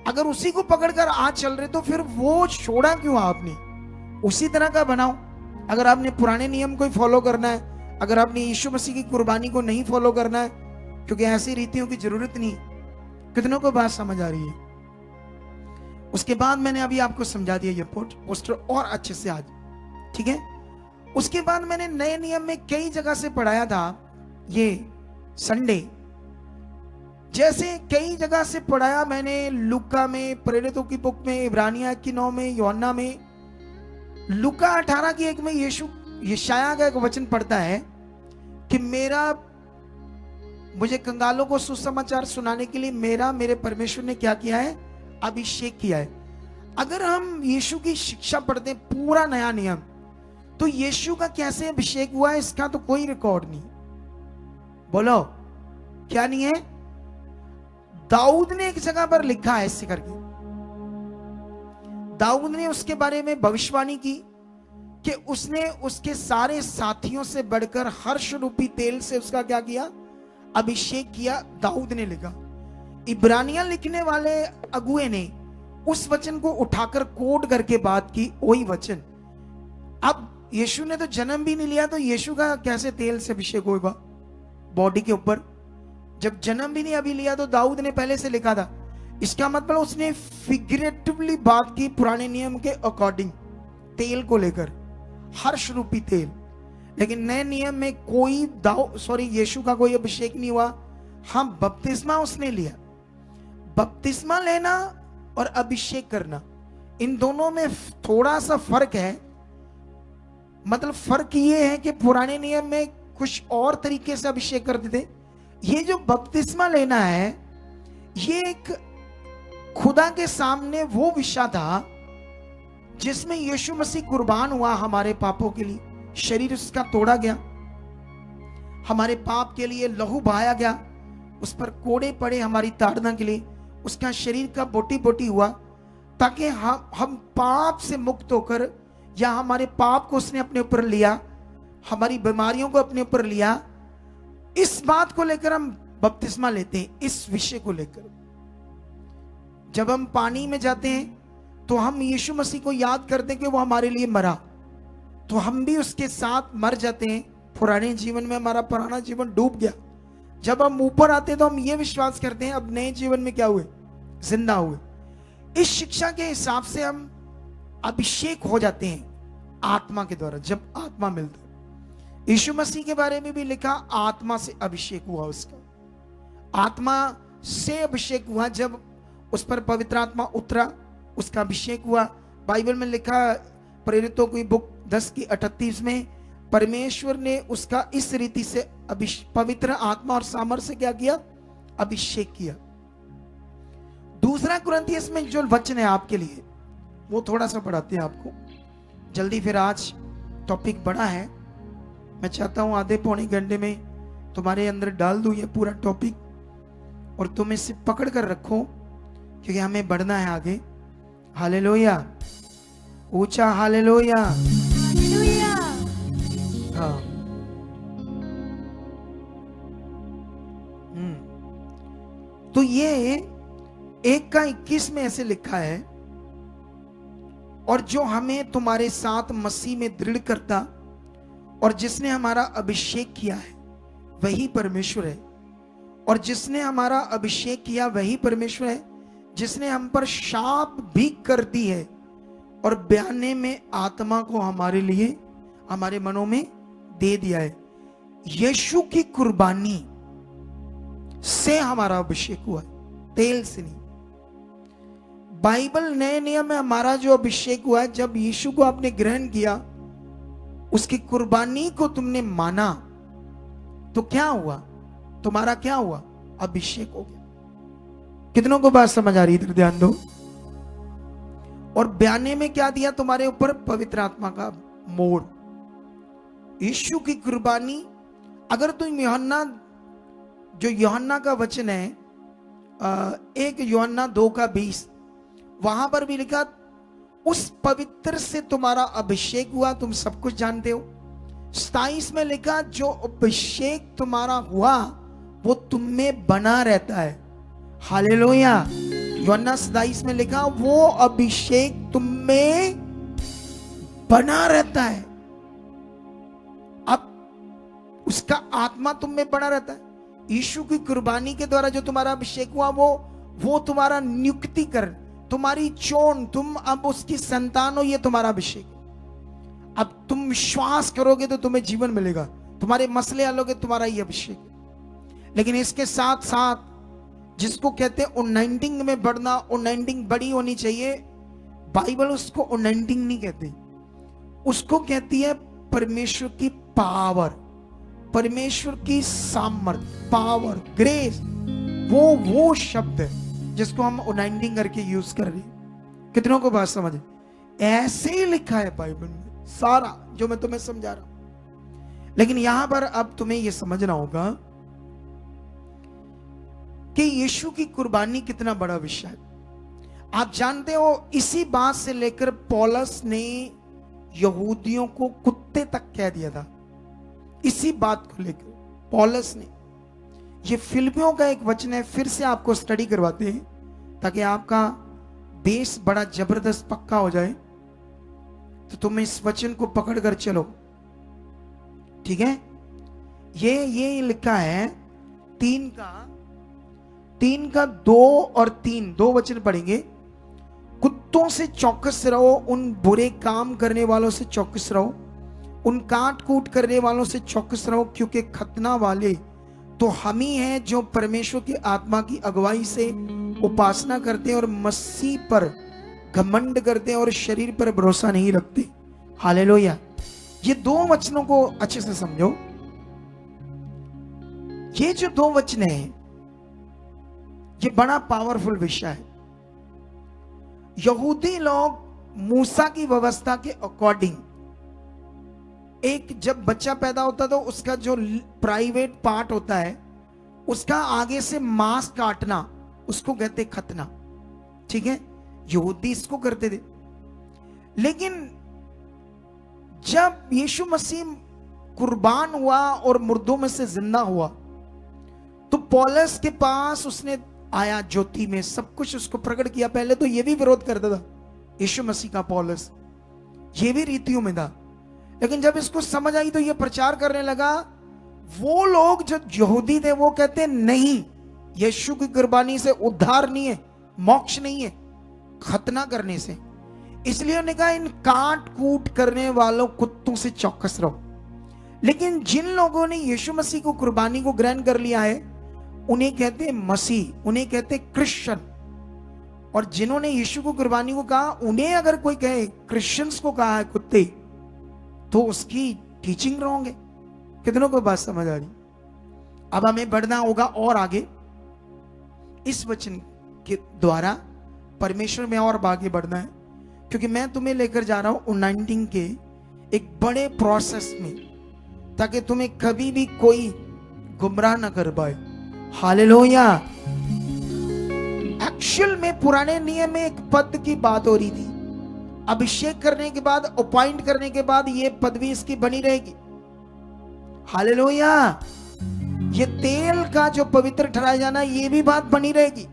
अगर उसी को पकड़कर आज चल रहे तो फिर वो छोड़ा क्यों आपने? उसी तरह का बनाओ। अगर आपने पुराने नियम को ही फॉलो करना है, अगर आपने यीशु मसीह की कुर्बानी को नहीं फॉलो करना है, क्योंकि ऐसी रीतियों की जरूरत नहीं। कितनों को बात समझ आ रही है? उसके बाद मैंने अभी आपको समझा दिया ये पोस्टर और अच्छे से आज, ठीक है। उसके बाद मैंने नए नियम में कई जगह से पढ़ाया था, ये संडे जैसे कई जगह से पढ़ाया मैंने, लूका में, प्रेरितों की बुक में, इब्रानिया की 9 में, यूहन्ना में, लूका 18 की 1 में यीशु यशायाह का एक वचन पढ़ता है कि मुझे कंगालों को सुसमाचार सुनाने के लिए मेरे परमेश्वर ने क्या किया है? अभिषेक किया है। अगर हम यीशु की शिक्षा पढ़ते हैं, पूरा नया नियम, तो यीशु का कैसे अभिषेक हुआ है इसका तो कोई रिकॉर्ड नहीं। बोलो क्या नहीं है? दाऊद ने एक जगह पर लिखा है इससे करके, दाऊद ने उसके बारे में भविष्यवाणी की कि उसने उसके सारे साथियों से बढ़कर हर्ष रूपी तेल से उसका क्या किया? अभिषेक किया। दाऊद ने लिखा। इब्रानियां लिखने वाले अगुए ने उस वचन को उठाकर कोट करके बात की, वही वचन। अब यीशु ने तो जन्म भी नहीं लिया, तो यीशु का कैसे तेल से अभिषेक होगा बॉडी के ऊपर? जब जन्म भी नहीं अभी लिया तो दाऊद ने पहले से लिखा था। इसका मतलब उसने फिगरेटिवली बात की पुराने नियम के अकॉर्डिंग, तेल को लेकर, हर्ष रूपी तेल। लेकिन नए नियम में कोई यीशु का कोई अभिषेक नहीं हुआ। हाँ, बपतिस्मा उसने लिया। बपतिस्मा लेना और अभिषेक करना, इन दोनों में थोड़ा सा फर्क है। मतलब फर्क ये है कि पुराने नियम में कुछ और तरीके से अभिषेक करते थे। ये जो बपतिस्मा लेना है, ये एक खुदा के सामने वो विषय था जिसमें यीशु मसीह कुर्बान हुआ हमारे पापों के लिए। शरीर उसका तोड़ा गया, हमारे पाप के लिए लहू बहाया गया, उस पर कोड़े पड़े हमारी ताड़ना के लिए, उसका शरीर का बोटी बोटी हुआ, ताकि हम पाप से मुक्त होकर, या हमारे पाप को उसने अपने ऊपर लिया, हमारी बीमारियों को अपने ऊपर लिया। इस बात को लेकर हम बपतिस्मा लेते हैं, इस विषय को लेकर। जब हम पानी में जाते हैं तो हम यीशु मसीह को याद करते हैं कि वो हमारे लिए मरा, तो हम भी उसके साथ मर जाते हैं। पुराने जीवन में हमारा पुराना जीवन डूब गया। जब हम ऊपर आते हैं तो हम ये विश्वास करते हैं अब नए जीवन में क्या हुए? जिंदा हुए। इस शिक्षा के हिसाब से हम अभिषेक हो जाते हैं आत्मा के द्वारा, जब आत्मा मिलता है। यीशु मसीह के बारे में भी लिखा, आत्मा से अभिषेक हुआ उसका। आत्मा से अभिषेक हुआ, जब उस पर पवित्र आत्मा उतरा, उसका अभिषेक हुआ। बाइबल में लिखा, प्रेरितों की बुक 10 की 38 में, परमेश्वर ने उसका इस रीति से पवित्र आत्मा और सामर्थ्य से क्या किया? अभिषेक किया। दूसरा कुरिन्थियस में जो वचन है आपके लिए, वो थोड़ा सा पढ़ाते हैं आपको जल्दी, फिर आज टॉपिक बड़ा है। मैं चाहता हूं आधे पौने घंटे में तुम्हारे अंदर डाल दूं ये पूरा टॉपिक, और तुम इसे पकड़ कर रखो, क्योंकि हमें बढ़ना है आगे। हालेलुया, ऊंचा हालेलुया। हाँ, तो ये 1:21 में ऐसे लिखा है, और जो हमें तुम्हारे साथ मसीह में दृढ़ करता और जिसने हमारा अभिषेक किया है वही परमेश्वर है। और जिसने हमारा अभिषेक किया वही परमेश्वर है, जिसने हम पर शाप भी कर दी है और बयाने में आत्मा को हमारे लिए, हमारे मनों में दे दिया है। यीशु की कुर्बानी से हमारा अभिषेक हुआ है, तेल से नहीं। बाइबल नए नियम में हमारा जो अभिषेक हुआ है, जब यीशु को आपने ग्रहण किया, उसकी कुर्बानी को तुमने माना, तो क्या हुआ? तुम्हारा क्या हुआ? अभिषेक हो गया। कितनों को बात समझ आ रही? इधर ध्यान दो। और बयाने में क्या दिया तुम्हारे ऊपर? पवित्र आत्मा का मोड़। यीशु की कुर्बानी। अगर तुम यूहन्ना का वचन है, 1 यूहन्ना 2:20, वहां पर भी लिखा, उस पवित्र से तुम्हारा अभिषेक हुआ, तुम सब कुछ जानते हो। 27 में लिखा, जो अभिषेक तुम्हारा हुआ वो तुम में बना रहता है। हालेलुया। यूहन्ना 27 में लिखा, वो अभिषेक तुम में बना रहता है। अब उसका आत्मा तुम में बना रहता है। यीशु की कुर्बानी के द्वारा जो तुम्हारा अभिषेक हुआ, वो तुम्हारा नियुक्तिकरण, तुम्हारी चोन, तुम अब उसकी संतान हो, ये तुम्हारा अभिषेक। अब तुम विश्वास करोगे तो तुम्हें जीवन मिलेगा, तुम्हारे मसले हल होंगे, तुम्हारा ये अभिषेक। लेकिन इसके साथ साथ जिसको कहते हैं उन्नाइंटिंग में बढ़ना, उन्नाइंटिंग बड़ी होनी चाहिए, बाइबल उसको उन्नाइंटिंग नहीं कहती, उसको कहती है परमेश्वर की पावर, परमेश्वर की सामर्थ, पावर, ग्रेस। वो शब्द है जिसको हम उन्नाइंटिंग करके यूज कर रहे हैं। कितनों को बात समझ? ऐसे ही लिखा है बाइबल में सारा जो मैं तुम्हें समझा रहा हूं। लेकिन यहां पर अब तुम्हें यह समझना होगा कि यीशु की कुर्बानी कितना बड़ा विषय है। आप जानते हो, इसी बात से लेकर पौलुस ने यहूदियों को कुत्ते तक कह दिया था। इसी बात को लेकर पौलुस ने, ये फिलिपियों का एक वचन है, फिर से आपको स्टडी करवाते हैं ताकि आपका बेस बड़ा जबरदस्त पक्का हो जाए। तो तुम इस वचन को पकड़कर चलो, ठीक है? ये लिखा है 3 का 2 और 3, 2 वचन पढ़ेंगे। कुत्तों से चौकस रहो, उन बुरे काम करने वालों से चौकस रहो, उन काट कूट करने वालों से चौकस रहो, क्योंकि खतना वाले तो हम ही हैं जो परमेश्वर की आत्मा की अगुवाई से उपासना करते हैं और मसीह पर घमंड करते हैं और शरीर पर भरोसा नहीं रखते। हालेलुया। ये 2 वचनों को अच्छे से समझो। ये जो 2 वचन हैं, ये बड़ा पावरफुल विषय है। यहूदी लोग मूसा की व्यवस्था के अकॉर्डिंग, एक जब बच्चा पैदा होता तो उसका जो प्राइवेट पार्ट होता है, उसका आगे से मांस काटना, उसको कहते खतना, ठीक है? यहूदी इसको करते थे। लेकिन जब यीशु मसीह कुर्बान हुआ और मुर्दों में से जिंदा हुआ, तो पौलुस के पास उसने आया, ज्योति में सब कुछ उसको प्रकट किया। पहले तो ये भी विरोध करता था यीशु मसीह का पौलुस, ये भी रीतियों में था। लेकिन जब इसको समझ आई तो ये प्रचार करने लगा। वो लोग जो यहूदी थे वो कहते नहीं, यीशु की कुर्बानी से उद्धार नहीं है, मोक्ष नहीं है, खतना करने से। इसलिए उन्होंने कहा इन काट कूट करने वालों कुत्तों से चौकस रहो। लेकिन जिन लोगों ने यीशु मसीह को कुर्बानी को ग्रहण कर लिया है, उन्हें कहते हैं मसीह, उन्हें कहते हैं क्रिश्चियन। और जिन्होंने यीशु को कुर्बानी को कहा, उन्हें अगर कोई कहे क्रिश्चियंस को कहा है कुत्ते, तो उसकी टीचिंग रॉन्ग है। कितनों को बात समझ आ रही? अब हमें बढ़ना होगा और आगे, इस वचन के द्वारा परमेश्वर में और आगे बढ़ना है, क्योंकि मैं तुम्हें लेकर जा रहा हूं 19 के एक बड़े प्रोसेस में, ताकि तुम्हें कभी भी कोई गुमराह ना कर पाए। हालेलुया। एक्चुअल में पुराने नियम में एक पद की बात हो रही थी, अभिषेक करने के बाद, अपॉइंट करने के बाद ये पदवी इसकी बनी रहेगी। हालेलुया। ये तेल का जो पवित्र ठहराया जाना, ये भी बात बनी रहेगी,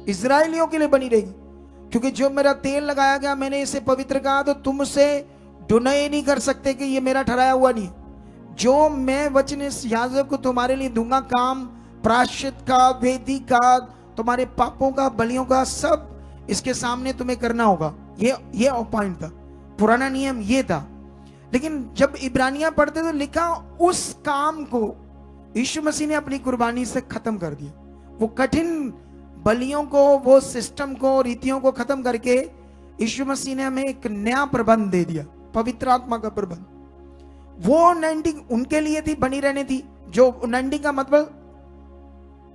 इजराइलियों के लिए बनी रहेगी। क्योंकि जो मेरा तेल लगाया गया, मैंने इसे पवित्र कहा, तो तुम उसे डिनाई नहीं कर सकते कि ये मेरा ठहराया हुआ नहीं। जो मैं वचन इस याजक को तुम्हारे लिए दूंगा, काम प्रायश्चित का, वेदी का, तुम्हारे पापों का, बलियों का, सब इसके सामने तुम्हें करना होगा। ये अपॉइंट था, पुराना नियम ये था। लेकिन जब इब्रानियां पढ़ते तो लिखा, उस काम को यीशु मसीह ने अपनी कुर्बानी से खत्म कर दिया। वो कठिन बलियों को, वो सिस्टम को, रीतियों को खत्म करके यीशु मसीह ने हमें एक नया प्रबंध दे दिया, पवित्र आत्मा का प्रबंध। वो 90 उनके लिए थी, बनी रहने थी। जो 90 का मतलब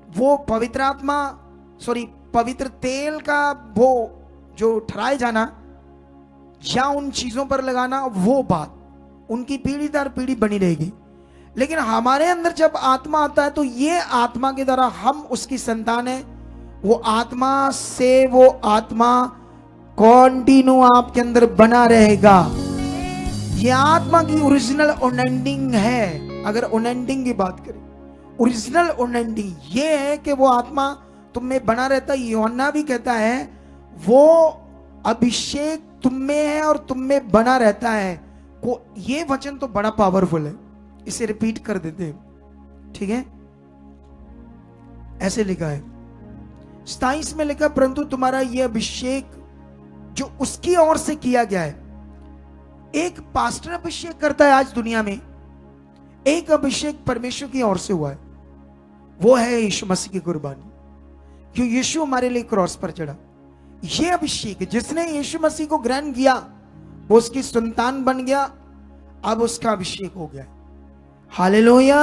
वो पवित्र आत्मा, सॉरी पवित्र तेल का वो जो ठहराए जाना या उन चीजों पर लगाना, वो बात उनकी पीढ़ी दर पीढ़ी बनी रहेगी। लेकिन हमारे अंदर जब आत्मा आता है, तो ये आत्मा के द्वारा हम उसकी संतान है। वो आत्मा से वो आत्मा कॉन्टिन्यू आपके अंदर बना रहेगा। ये आत्मा की ओरिजिनल अनएंडिंग है। अगर अनएंडिंग की बात करें, ओरिजिनल अनएंडिंग ये है कि वो आत्मा तुम में बना रहता है। यूहन्ना भी कहता है वो अभिषेक तुम में है और तुम में बना रहता है। को ये वचन तो बड़ा पावरफुल है, इसे रिपीट कर देते हैं, ठीक है? ऐसे लिखा है 27 में लिखा, परंतु तुम्हारा यह अभिषेक जो उसकी ओर से किया गया है। एक पास्टर अभिषेक करता है आज दुनिया में, एक अभिषेक परमेश्वर की ओर से हुआ है, वो है यीशु मसीह की कुर्बानी। क्यों यीशु हमारे लिए क्रॉस पर चढ़ा। ये अभिषेक जिसने यीशु मसीह को ग्रहण किया वो उसकी संतान बन गया, अब उसका अभिषेक हो गया। हालेलुया।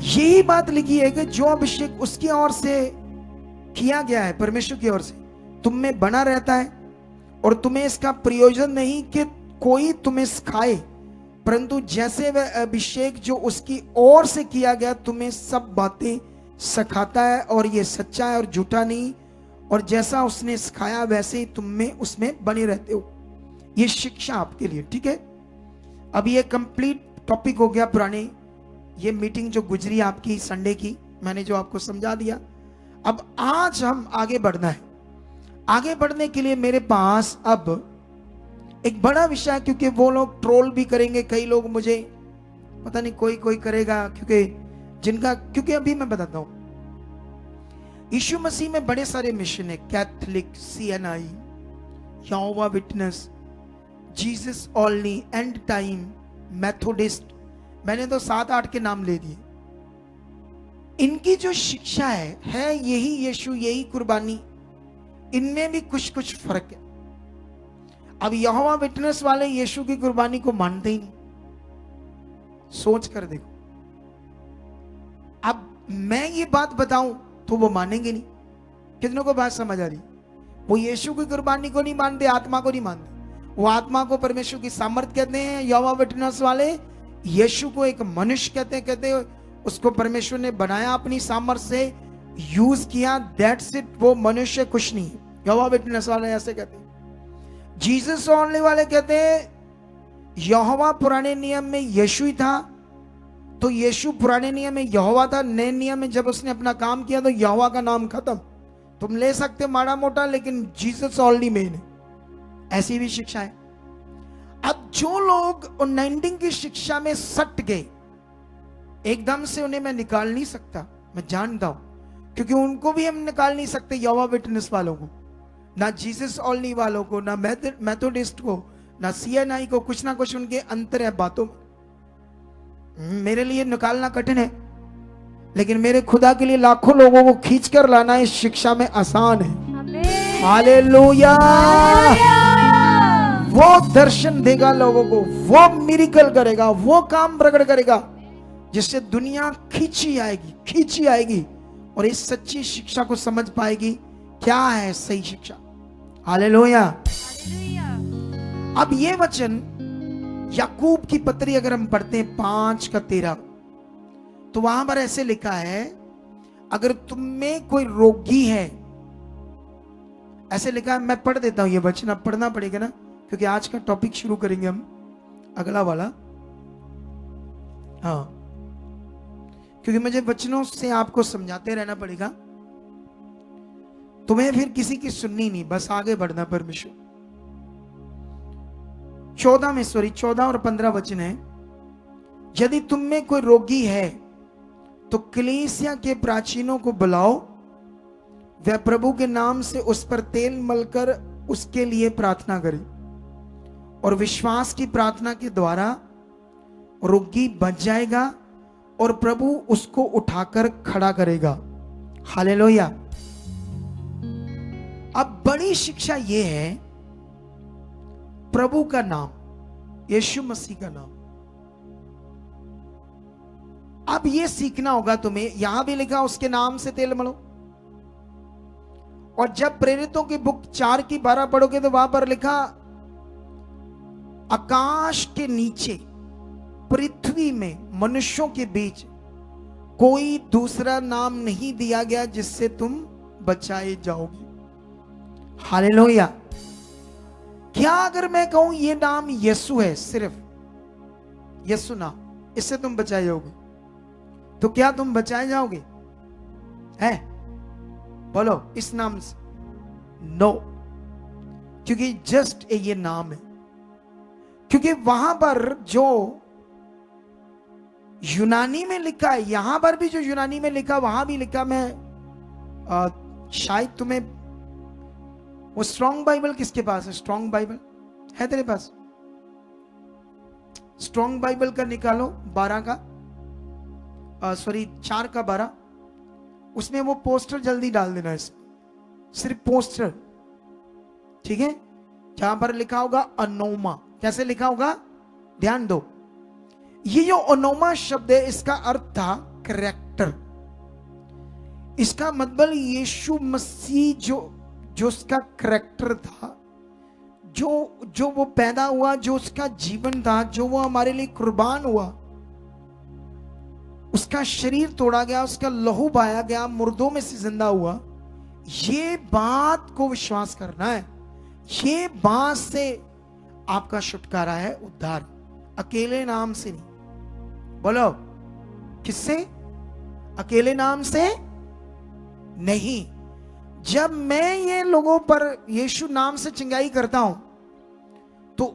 यही बात लिखी है कि जो अभिषेक उसकी ओर से किया गया है, परमेश्वर की ओर से, तुम में बना रहता है और तुम्हें इसका प्रयोजन नहीं कि कोई तुम्हें सिखाए, परंतु जैसे वह अभिषेक जो उसकी ओर से किया गया तुम्हें सब बातें सिखाता है, और ये सच्चा है और झूठा नहीं, और जैसा उसने सिखाया वैसे ही तुम में उसमें बने रहते हो। ये शिक्षा आपके लिए, ठीक है। अब ये कंप्लीट टॉपिक हो गया पुराने, ये मीटिंग जो गुजरी आपकी संडे की, मैंने जो आपको समझा दिया। अब आज हम आगे बढ़ना है। आगे बढ़ने के लिए मेरे पास अब एक बड़ा विषय है, क्योंकि वो लोग ट्रोल भी करेंगे, कई लोग मुझे पता नहीं कोई करेगा, क्योंकि अभी मैं बताता हूं, यीशु मसीह में बड़े सारे मिशन है, Catholic, CNI, Jehovah witness, Jesus only, and time, Methodist, मैंने तो 7-8 के नाम ले दिए। इनकी जो शिक्षा है यही यीशु, यही कुर्बानी, इनमें भी कुछ फर्क है। अब यहोवा विटनेस वाले यीशु की कुर्बानी को मानते ही नहीं, सोच कर देखो। अब मैं ये बात बताऊं तो वो मानेंगे नहीं। कितनों को बात समझ आ रही? वो यीशु की कुर्बानी को नहीं मानते, आत्मा को नहीं मानते। वो आत्मा को परमेश्वर की सामर्थ कहते हैं, यहोवा विटनेस वाले यीशु को एक मनुष्य कहते हैं उसको परमेश्वर ने बनाया, अपनी सामर्थ से यूज किया, दैट्स इट। वो मनुष्य कुछ नहीं है। यहोवा विटनेस वाले ऐसे कहते हैं। जीसस ओनली वाले कहते हैं यहोवा पुराने नियम में यीशु ही था, तो यीशु पुराने नियम में यहोवा था, नए नियम में जब उसने अपना काम किया तो यहोवा का नाम खत्म। तुम ले सकते माड़ा मोटा, लेकिन जीसस ओनली मेन है। ऐसी भी शिक्षा है। अब जो लोग 19 की शिक्षा में सट गए, एकदम से उन्हें मैं निकाल नहीं सकता, मैं जानता हूं, क्योंकि उनको भी हम निकाल नहीं सकते, यहोवा विटनेस वालों को, ना जीसस ओनली वालों को, ना मेथोडिस्ट को, ना CNI को। कुछ ना कुछ उनके अंतर है बातों में। मेरे लिए निकालना कठिन है, लेकिन मेरे खुदा के लिए लाखों लोगों को खींचकर लाना इस शिक्षा में आसान है। हालेलुया। वो दर्शन देगा लोगों को, वो मिरेकल करेगा, वो काम प्रकट करेगा जिससे दुनिया खींची आएगी और इस सच्ची शिक्षा को समझ पाएगी क्या है सही शिक्षा। हालेलुया। अब ये वचन याकूब की पत्री अगर हम पढ़ते हैं 5:13, तो वहां पर ऐसे लिखा है, अगर तुम में कोई रोगी है, ऐसे लिखा है। मैं पढ़ देता हूं ये वचन, अब पढ़ना पड़ेगा ना, क्योंकि आज का टॉपिक शुरू करेंगे हम अगला वाला। हाँ, क्योंकि मुझे वचनों से आपको समझाते रहना पड़ेगा, तुम्हें फिर किसी की सुननी नहीं, बस आगे बढ़ना। परमेश्वर 14 और 15 वचन है। यदि तुम में कोई रोगी है तो कलीसिया के प्राचीनों को बुलाओ, वह प्रभु के नाम से उस पर तेल मलकर उसके लिए प्रार्थना करे, और विश्वास की प्रार्थना के द्वारा रोगी बच जाएगा और प्रभु उसको उठाकर खड़ा करेगा। हालेलुया। अब बड़ी शिक्षा यह है, प्रभु का नाम, यीशु मसीह का नाम। अब यह सीखना होगा तुम्हें। यहां भी लिखा उसके नाम से तेल मलो, और जब प्रेरितों की बुक 4:12 पढ़ोगे तो वहां पर लिखा, आकाश के नीचे पृथ्वी में मनुष्यों के बीच कोई दूसरा नाम नहीं दिया गया जिससे तुम बचाए जाओगे। हालेलुया। क्या अगर मैं कहूं ये नाम यीशु है, सिर्फ यीशु नाम, इससे तुम बचाए जाओगे, तो क्या तुम बचाए जाओगे? है? बोलो इस नाम से। नो, क्योंकि जस्ट ये नाम है। क्योंकि वहां पर जो यूनानी में लिखा है, यहां पर भी जो यूनानी में लिखा, वहां भी लिखा, मैं शायद तुम्हें, वो स्ट्रॉन्ग बाइबल किसके पास है? स्ट्रॉन्ग बाइबल है तेरे पास? स्ट्रॉन्ग बाइबल का निकालो, 4 का 12, उसमें वो पोस्टर जल्दी डाल देना, इसमें सिर्फ पोस्टर, ठीक है। जहां पर लिखा होगा अनोमा, कैसे लिखा होगा ध्यान दो। ये जो अनोमा शब्द है इसका अर्थ था करैक्टर। इसका मतलब यीशु मसीह जो उसका करैक्टर था, जो वो पैदा हुआ, जो उसका जीवन था, जो वो हमारे लिए कुर्बान हुआ, उसका शरीर तोड़ा गया, उसका लहू बहाया गया, मुर्दों में से जिंदा हुआ। ये बात को विश्वास करना है। ये बात से आपका छुटकारा है, उद्धार, अकेले नाम से नहीं। बोलो किससे? अकेले नाम से नहीं। जब मैं ये लोगों पर यीशु नाम से चिंगाई करता हूं तो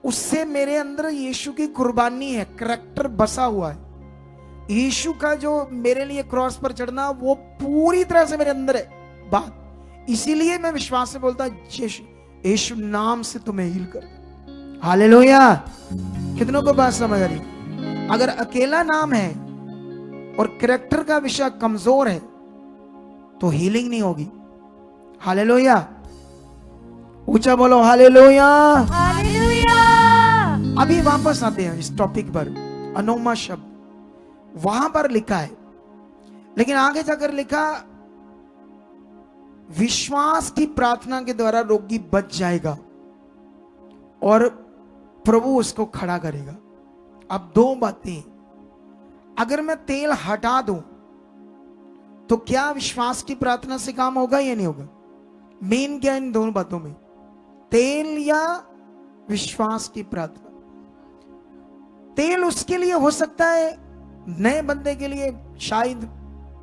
उससे मेरे अंदर यीशु की कुर्बानी है, करैक्टर बसा हुआ है। यीशु का जो मेरे लिए क्रॉस पर चढ़ना वो पूरी तरह से मेरे अंदर है बात। इसीलिए मैं विश्वास से बोलता यीशु नाम से तुम्हें हील कर। हालेलुया। कितनों को बात समझ आ रही? अगर अकेला नाम है और करैक्टर का विषय कमजोर है तो हीलिंग नहीं होगी। हालेलुया। ऊंचा बोलो हालेलुया। हालेलुया। अभी वापस आते हैं इस टॉपिक पर। अनोमा शब्द वहां पर लिखा है, लेकिन आगे जाकर लिखा विश्वास की प्रार्थना के द्वारा रोगी बच जाएगा और प्रभु उसको खड़ा करेगा। अब दो बातें, अगर मैं तेल हटा दूं तो क्या विश्वास की प्रार्थना से काम होगा या नहीं होगा? मेन क्या है इन दोनों बातों में, तेल या विश्वास की प्रार्थना? तेल उसके लिए हो सकता है, नए बंदे के लिए शायद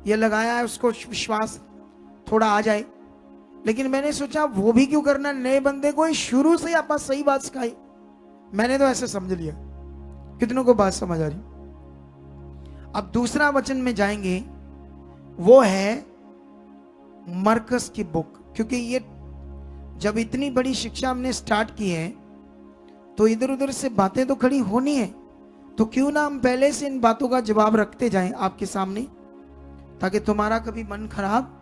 ये लगाया है उसको विश्वास थोड़ा आ जाए, लेकिन मैंने सोचा वो भी क्यों करना, नए बंदे को शुरू से आप सही बात सिखाई। मैंने तो ऐसे समझ लिया। कितनों को बात समझ आ रही? अब दूसरा वचन में जाएंगे, वो है मरकस की बुक। क्योंकि ये जब इतनी बड़ी शिक्षा हमने स्टार्ट की है तो इधर उधर से बातें तो खड़ी होनी है, तो क्यों ना हम पहले से इन बातों का जवाब रखते जाएं आपके सामने, ताकि तुम्हारा कभी मन खराब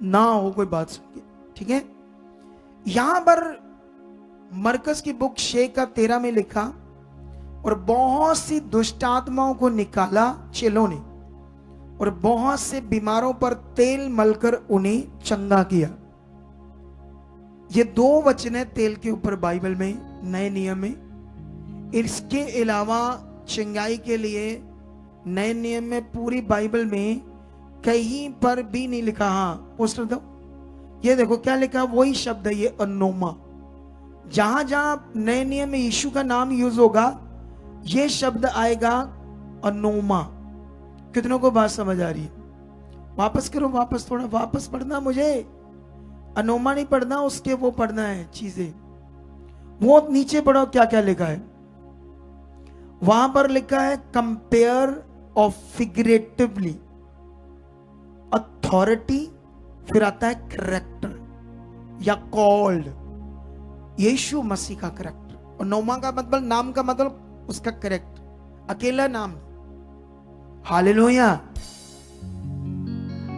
ना हो कोई बात सुन के। ठीक है, यहां पर मरकस की बुक 6:13 में लिखा, और बहुत सी दुष्ट आत्माओं को निकाला चेलों ने और बहुत से बीमारों पर तेल मलकर उन्हें चंगा किया। ये दो वचन है तेल के ऊपर बाइबल में, नए नियम में। इसके अलावा चंगाई के लिए नए नियम में पूरी बाइबल में कहीं पर भी नहीं लिखा। हाँ पोस्टर दो, ये देखो क्या लिखा, वही शब्द है ये अनोमा। जहां जहां नए नियम में यीशु का नाम यूज होगा ये शब्द आएगा अनोमा। कितनों को बात समझ आ रही है? वापस करो, वापस थोड़ा वापस पढ़ना, मुझे अनोमा नहीं पढ़ना, उसके वो पढ़ना है चीजें। वो नीचे पढ़ो क्या क्या लिखा है। वहां पर लिखा है कंपेयर ऑफ फिगरेटिवली, अथॉरिटी, फिर आता है करैक्टर या कॉल्ड, यीशु मसीह का करैक्टर। और नोमा का मतलब, नाम का मतलब उसका करैक्टर, अकेला नाम। हालेलुया।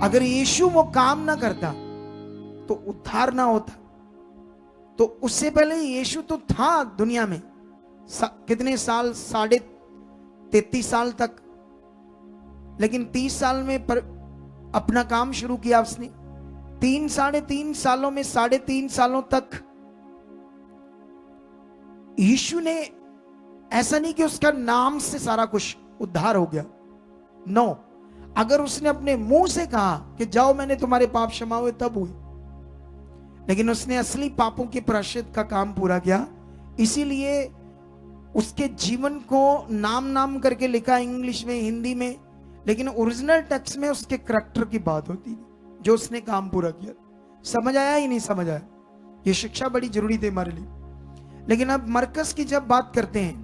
अगर यीशु वो काम ना करता तो उद्धार ना होता। तो उससे पहले यीशु तो था दुनिया में कितने साल, 33.5 साल तक, लेकिन 30 साल में अपना काम शुरू किया उसने। 3-3.5 सालों में 3.5 सालों तक यीशु ने, ऐसा नहीं कि उसका नाम से सारा कुछ उद्धार हो गया, नो। अगर उसने अपने मुंह से कहा कि जाओ मैंने तुम्हारे पाप क्षमा हुए तब हुए, लेकिन उसने असली पापों के प्रायश्चित का काम पूरा किया। इसीलिए उसके जीवन को नाम नाम करके लिखा इंग्लिश में, हिंदी में, लेकिन ओरिजिनल टेक्स्ट में उसके करैक्टर की बात होती है, जो उसने काम पूरा किया। समझ आया ही नहीं समझ आया? ये शिक्षा बड़ी जरूरी थी हमारे लिए। लेकिन अब मरकस की जब बात करते हैं,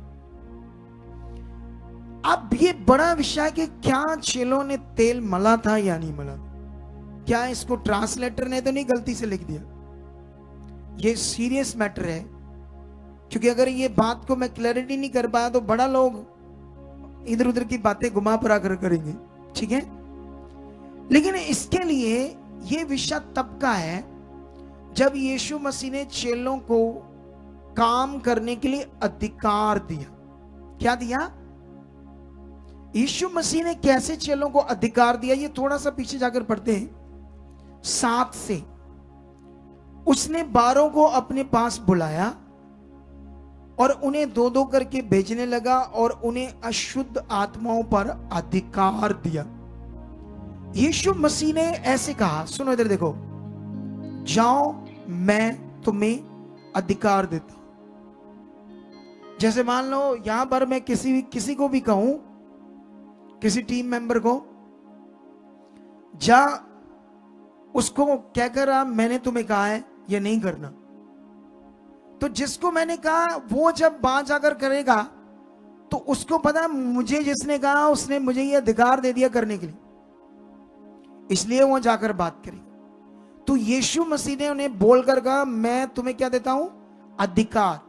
अब ये बड़ा विषय है कि क्या चेलों ने तेल मला था या नहीं मला। क्या इसको ट्रांसलेटर ने तो नहीं गलती से लिख दिया? ये सीरियस मैटर है, क्योंकि अगर ये बात को मैं क्लैरिटी नहीं कर पाया तो बड़ा लोग इधर उधर की बातें घुमा फिरा कर करेंगे। ठीक है, लेकिन इसके लिए ये विषय तब का है जब यीशु मसीह ने चेलों को काम करने के लिए अधिकार दिया। क्या दिया? यीशु मसीह ने कैसे चेलों को अधिकार दिया, ये थोड़ा सा पीछे जाकर पढ़ते हैं 7 से। उसने 12 को अपने पास बुलाया और उन्हें 2-2 करके भेजने लगा और उन्हें अशुद्ध आत्माओं पर अधिकार दिया। यीशु मसीह ने ऐसे कहा, सुनो इधर देखो, जाओ मैं तुम्हें अधिकार देता हूं। जैसे मान लो यहां पर मैं किसी को भी कहूं, किसी टीम मेंबर को, जा उसको कहकर मैंने तुम्हें कहा है ये नहीं करना, तो जिसको मैंने कहा वो जब वहां जाकर करेगा तो उसको पता मुझे जिसने कहा उसने मुझे ये अधिकार दे दिया करने के लिए, इसलिए वो जाकर बात करेगा। तो यीशु मसीह ने उन्हें बोलकर कहा, मैं तुम्हें क्या देता हूं? अधिकार,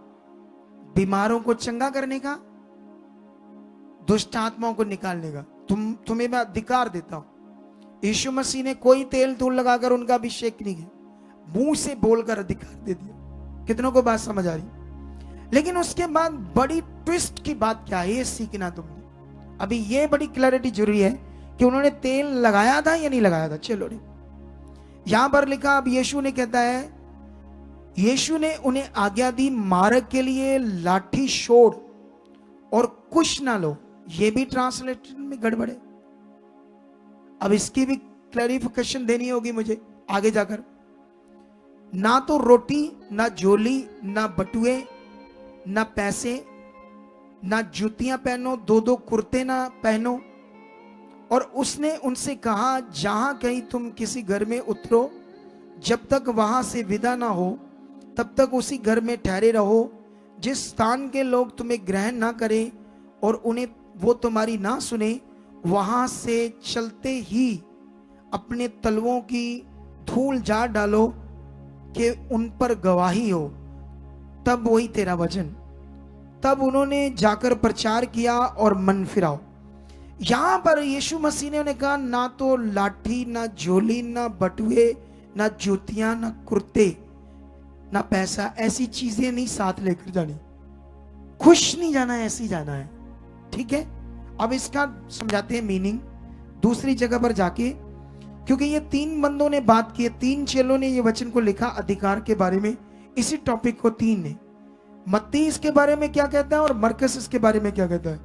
बीमारों को चंगा करने का, दुष्ट आत्माओं को निकालने का, तुम्हें मैं अधिकार देता हूं। यीशु मसीह ने कोई तेल तूल लगाकर उनका अभिषेक नहीं किया, मुंह से बोलकर अधिकार दे दिया। कितनों को बात समझ आ रही? लेकिन उसके बाद बड़ी ट्विस्ट की बात क्या है, ये सीखना तुमने। अभी ये बड़ी क्लैरिटी जरूरी है कि उन्होंने तेल लगाया था या नहीं लगाया था। चलो रे, यहां पर लिखा, अब यीशु ने कहता है, यीशु ने उन्हें आज्ञा दी, मार्ग के लिए लाठी छोड़ और कुछ ना लो। ये भी ट्रांसलेशन में गड़बड़ है, अब इसकी भी क्लैरिफिकेशन देनी होगी मुझे आगे जाकर। ना तो रोटी, ना झोली, ना बटुए, ना पैसे, ना जूतियां पहनो, 2-2 कुर्ते ना पहनो। और उसने उनसे कहा, जहां कहीं तुम किसी घर में उतरो, जब तक वहां से विदा ना हो तब तक उसी घर में ठहरे रहो। जिस स्थान के लोग तुम्हें ग्रहण ना करें और उन्हें वो तुम्हारी ना सुने, वहां से चलते ही अपने तलवों की धूल झाड़ डालो कि उन पर गवाही हो, तब वही तेरा वचन। तब उन्होंने जाकर प्रचार किया और मन फिराओ। यहां पर यीशु मसीह ने उन्हें कहा, ना तो लाठी, ना झोली, ना बटुए, ना जूतियां, ना कुर्ते, ना पैसा, ऐसी चीजें नहीं साथ लेकर जानी। खुश नहीं जाना है, ऐसी जाना है, ठीक है। अब इसका समझाते हैं मीनिंग दूसरी जगह पर जाके, क्योंकि ये 3 बंदों ने बात की है, 3 चेलों ने ये वचन को लिखा अधिकार के बारे में, इसी टॉपिक को 3 ने। मत्ती इसके बारे में क्या कहता है और मरकस इसके बारे में क्या कहता है,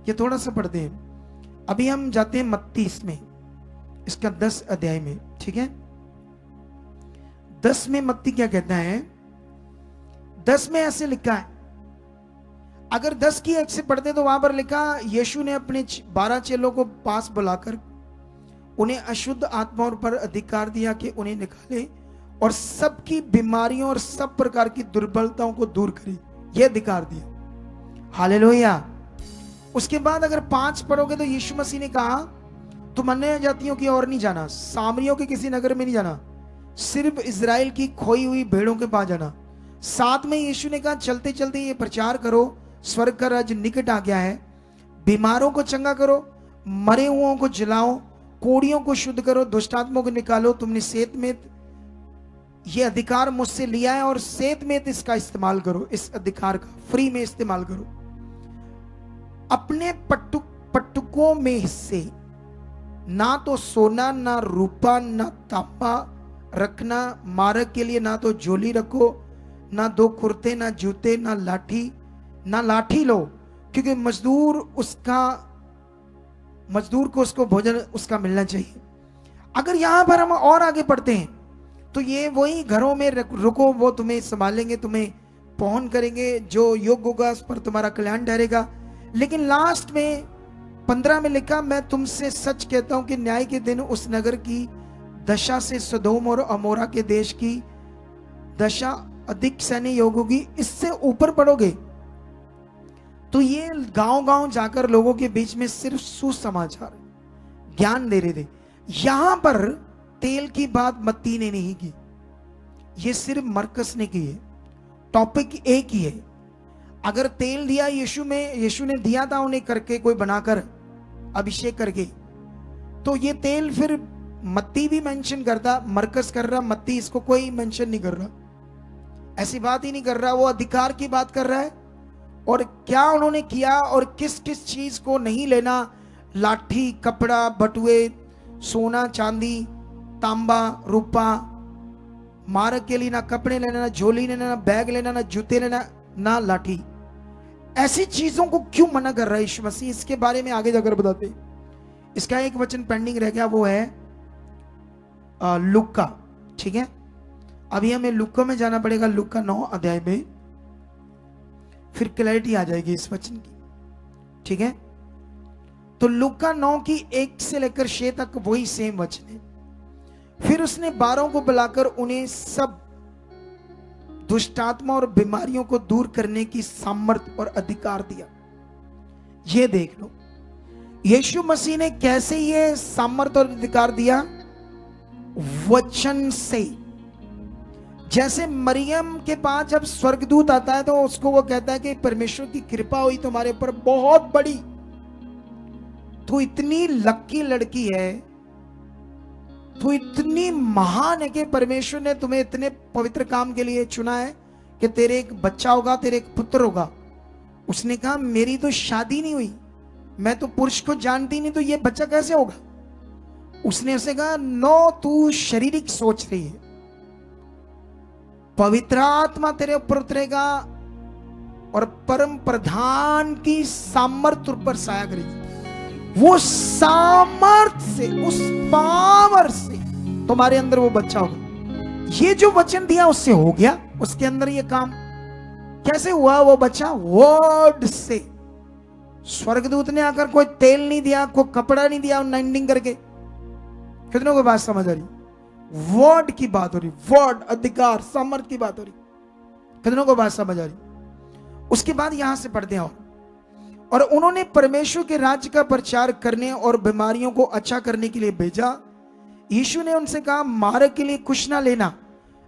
ये थोड़ा सा पढ़ते हैं। अभी हम जाते हैं मत्ती में, इसका 10 अध्याय में, ठीक है। 10 में मत्ती क्या कहता है? 10 में ऐसे लिखा है, अगर 10 की 1 से पढ़ते तो वहां पर लिखा, यीशु ने अपने 12 चेलों को पास बुलाकर उन्हें अशुद्ध आत्माओं पर अधिकार दिया कि उन्हें निकाले और सबकी बीमारियों और सब प्रकार की दुर्बलताओं को दूर करे, यह अधिकार दिया। हालेलुया। उसके बाद अगर 5 पढ़ोगे तो यीशु मसीह ने कहा, तुम अन्य जातियों की ओर नहीं जाना, सामरियों के किसी नगर में नहीं जाना, सिर्फ इजराइल की खोई हुई भेड़ों के पास जाना। 7 में यीशु ने कहा, चलते चलते ये प्रचार करो, स्वर्ग का राज्य निकट आ गया है। बीमारों को चंगा करो, मरे हुओं को जिलाओ, कोड़ियों को शुद्ध करो, दुष्टात्माओं को निकालो। तुमने सेत में ये अधिकार मुझसे लिया है और सेत में इसका इस्तेमाल करो, इस अधिकार का फ्री में इस्तेमाल करो। अपने पट्टुकों में हिस्से, ना तो सोना, ना रूपा, ना तांबा रखना। मार्ग के लिए ना तो झोली रखो, ना 2 कुर्ते, ना जूते, ना लाठी लो, क्योंकि मजदूर को उसको भोजन उसका मिलना चाहिए। अगर यहां पर हम और आगे पढ़ते हैं तो ये वही घरों में रुको, वो तुम्हें संभालेंगे, तुम्हें पौन करेंगे, जो योग्य होगा उस पर तुम्हारा कल्याण ठहरेगा। लेकिन लास्ट में 15 में लिखा, मैं तुमसे सच कहता हूं कि न्याय के दिन उस नगर की दशा से सदोम और अमोरा के देश की दशा अधिक सहने योग्य होगी। इससे ऊपर पढ़ोगे तो ये गांव-गांव जाकर लोगों के बीच में सिर्फ सुसमाचार ज्ञान दे रहे थे। यहां पर तेल की बात मत्ती ने नहीं की, ये सिर्फ मरकस ने की है। टॉपिक एक ही है। अगर तेल दिया यीशु ने दिया था उन्हें करके, कोई बनाकर अभिषेक करके, तो ये तेल फिर मत्ती भी मेंशन करता, मरकस कर रहा, मत्ती इसको कोई मेंशन नहीं कर रहा, ऐसी बात ही नहीं कर रहा। वो अधिकार की बात कर रहा है और क्या उन्होंने किया और किस किस चीज को नहीं लेना। लाठी, कपड़ा, बटुए, सोना, चांदी, तांबा, रूपा, मार्ग के लिए ना कपड़े लेना, ना झोली लेना, ना बैग लेना, ना जूते लेना, ना लाठी। ऐसी चीजों को क्यों मना कर रहा है यीशु मसीह, इसके बारे में आगे जाकर बताते हैं। इसका एक वचन पेंडिंग रह गया, वो है लुक्का। ठीक है, अभी हमें लुक्का में जाना पड़ेगा, लुक्का 9 अध्याय में, फिर क्लैरिटी आ जाएगी इस वचन की। ठीक है, तो लुक्का 9 की 1 से लेकर 6 तक वही सेम वचन है। फिर उसने 12 को बुलाकर उन्हें सब दुष्टात्मा और बीमारियों को दूर करने की सामर्थ्य और अधिकार दिया। ये देख लो यीशु मसीह ने कैसे ये सामर्थ्य और अधिकार दिया, वचन से। जैसे मरियम के पास जब स्वर्गदूत आता है तो उसको वो कहता है कि परमेश्वर की कृपा हुई तुम्हारे ऊपर बहुत बड़ी, तू इतनी लकी लड़की है, तू इतनी महान है कि परमेश्वर ने तुम्हें इतने पवित्र काम के लिए चुना है कि तेरे एक बच्चा होगा, तेरे एक पुत्र होगा। उसने कहा मेरी तो शादी नहीं हुई, मैं तो पुरुष को जानती नहीं, तो ये बच्चा कैसे होगा। उसने उसे कहा नो, तू शारीरिक सोच रही है, पवित्र आत्मा तेरे ऊपर उतरेगा और परम प्रधान की सामर्थ्य पर साया करेगी। वो सामर्थ्य से, उस पावर से तुम्हारे अंदर वो बच्चा होगा। ये जो वचन दिया उससे हो गया, उसके अंदर ये काम कैसे हुआ। वो बच्चा वर्ड से, स्वर्गदूत ने आकर कोई तेल नहीं दिया, कोई कपड़ा नहीं दिया अनाइंटिंग करके। कितनों को बात समझ आ रही, वर्ड की बात हो रही, वर्ड, अधिकार, सामर्थ्य की बात हो रही। कितनों को बात समझ आ रही। उसके बाद यहां से पढ़ते हैं, और उन्होंने परमेश्वर के राज्य का प्रचार करने और बीमारियों को अच्छा करने के लिए भेजा। यीशु ने उनसे कहा मार्ग के लिए कुछ ना लेना,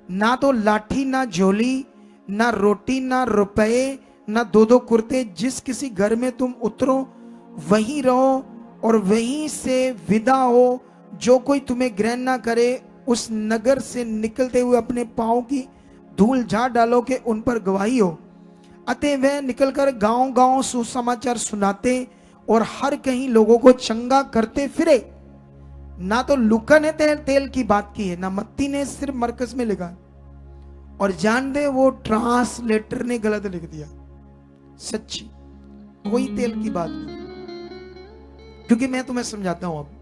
ना तो लाठी, ना झोली, ना रोटी, ना रुपए, ना 2-2 कुर्ते। जिस किसी घर में तुम उतरो वहीं रहो और वहीं से विदा हो। जो कोई तुम्हें ग्रहण ना करे उस नगर से निकलते हुए अपने पांव की धूल झाड़ डालो कि उन पर गवाही हो। अतः वह निकलकर गांव-गांव सुसमाचार सुनाते और हर कहीं लोगों को चंगा करते फिरे। ना तो लूका ने तेल की बात की है, ना मत्ती ने, सिर्फ मरकस में लिखा। और जान दे वो ट्रांसलेटर ने गलत लिख दिया, सच्ची कोई तेल की बात नहीं। क्योंकि मैं तुम्हें समझाता हूं, अब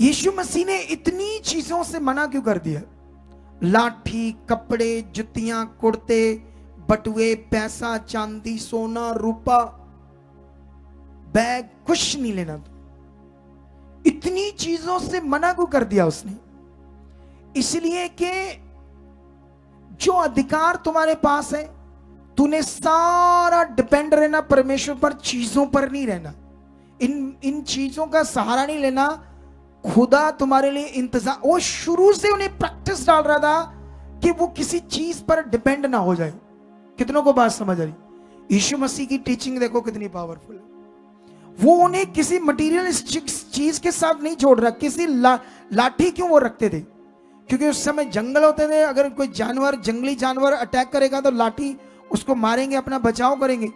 यीशु मसीह ने इतनी चीजों से मना क्यों कर दिया। लाठी, कपड़े, जुतियां, कुर्ते, बटुए, पैसा, चांदी, सोना, रूपा, बैग, कुछ नहीं लेना। तो इतनी चीजों से मना क्यों कर दिया उसने, इसलिए कि जो अधिकार तुम्हारे पास है, तूने सारा डिपेंड रहना परमेश्वर पर, चीजों पर नहीं रहना। इन चीजों का सहारा नहीं लेना। खुदा तुम्हारे लिए इंतजार, वो शुरू से उन्हें प्रैक्टिस डाल रहा था कि वो किसी चीज पर डिपेंड ना हो जाए। कितनों को बात समझ आ रही। यीशु मसीह की टीचिंग देखो कितनी पावरफुल है। वो उन्हें किसी मटीरियल चीज के साथ नहीं छोड़ रहा। किसी लाठी क्यों वो रखते थे, क्योंकि उस समय जंगल होते थे। अगर कोई जानवर, जंगली जानवर अटैक करेगा तो लाठी उसको मारेंगे, अपना बचाव करेंगे।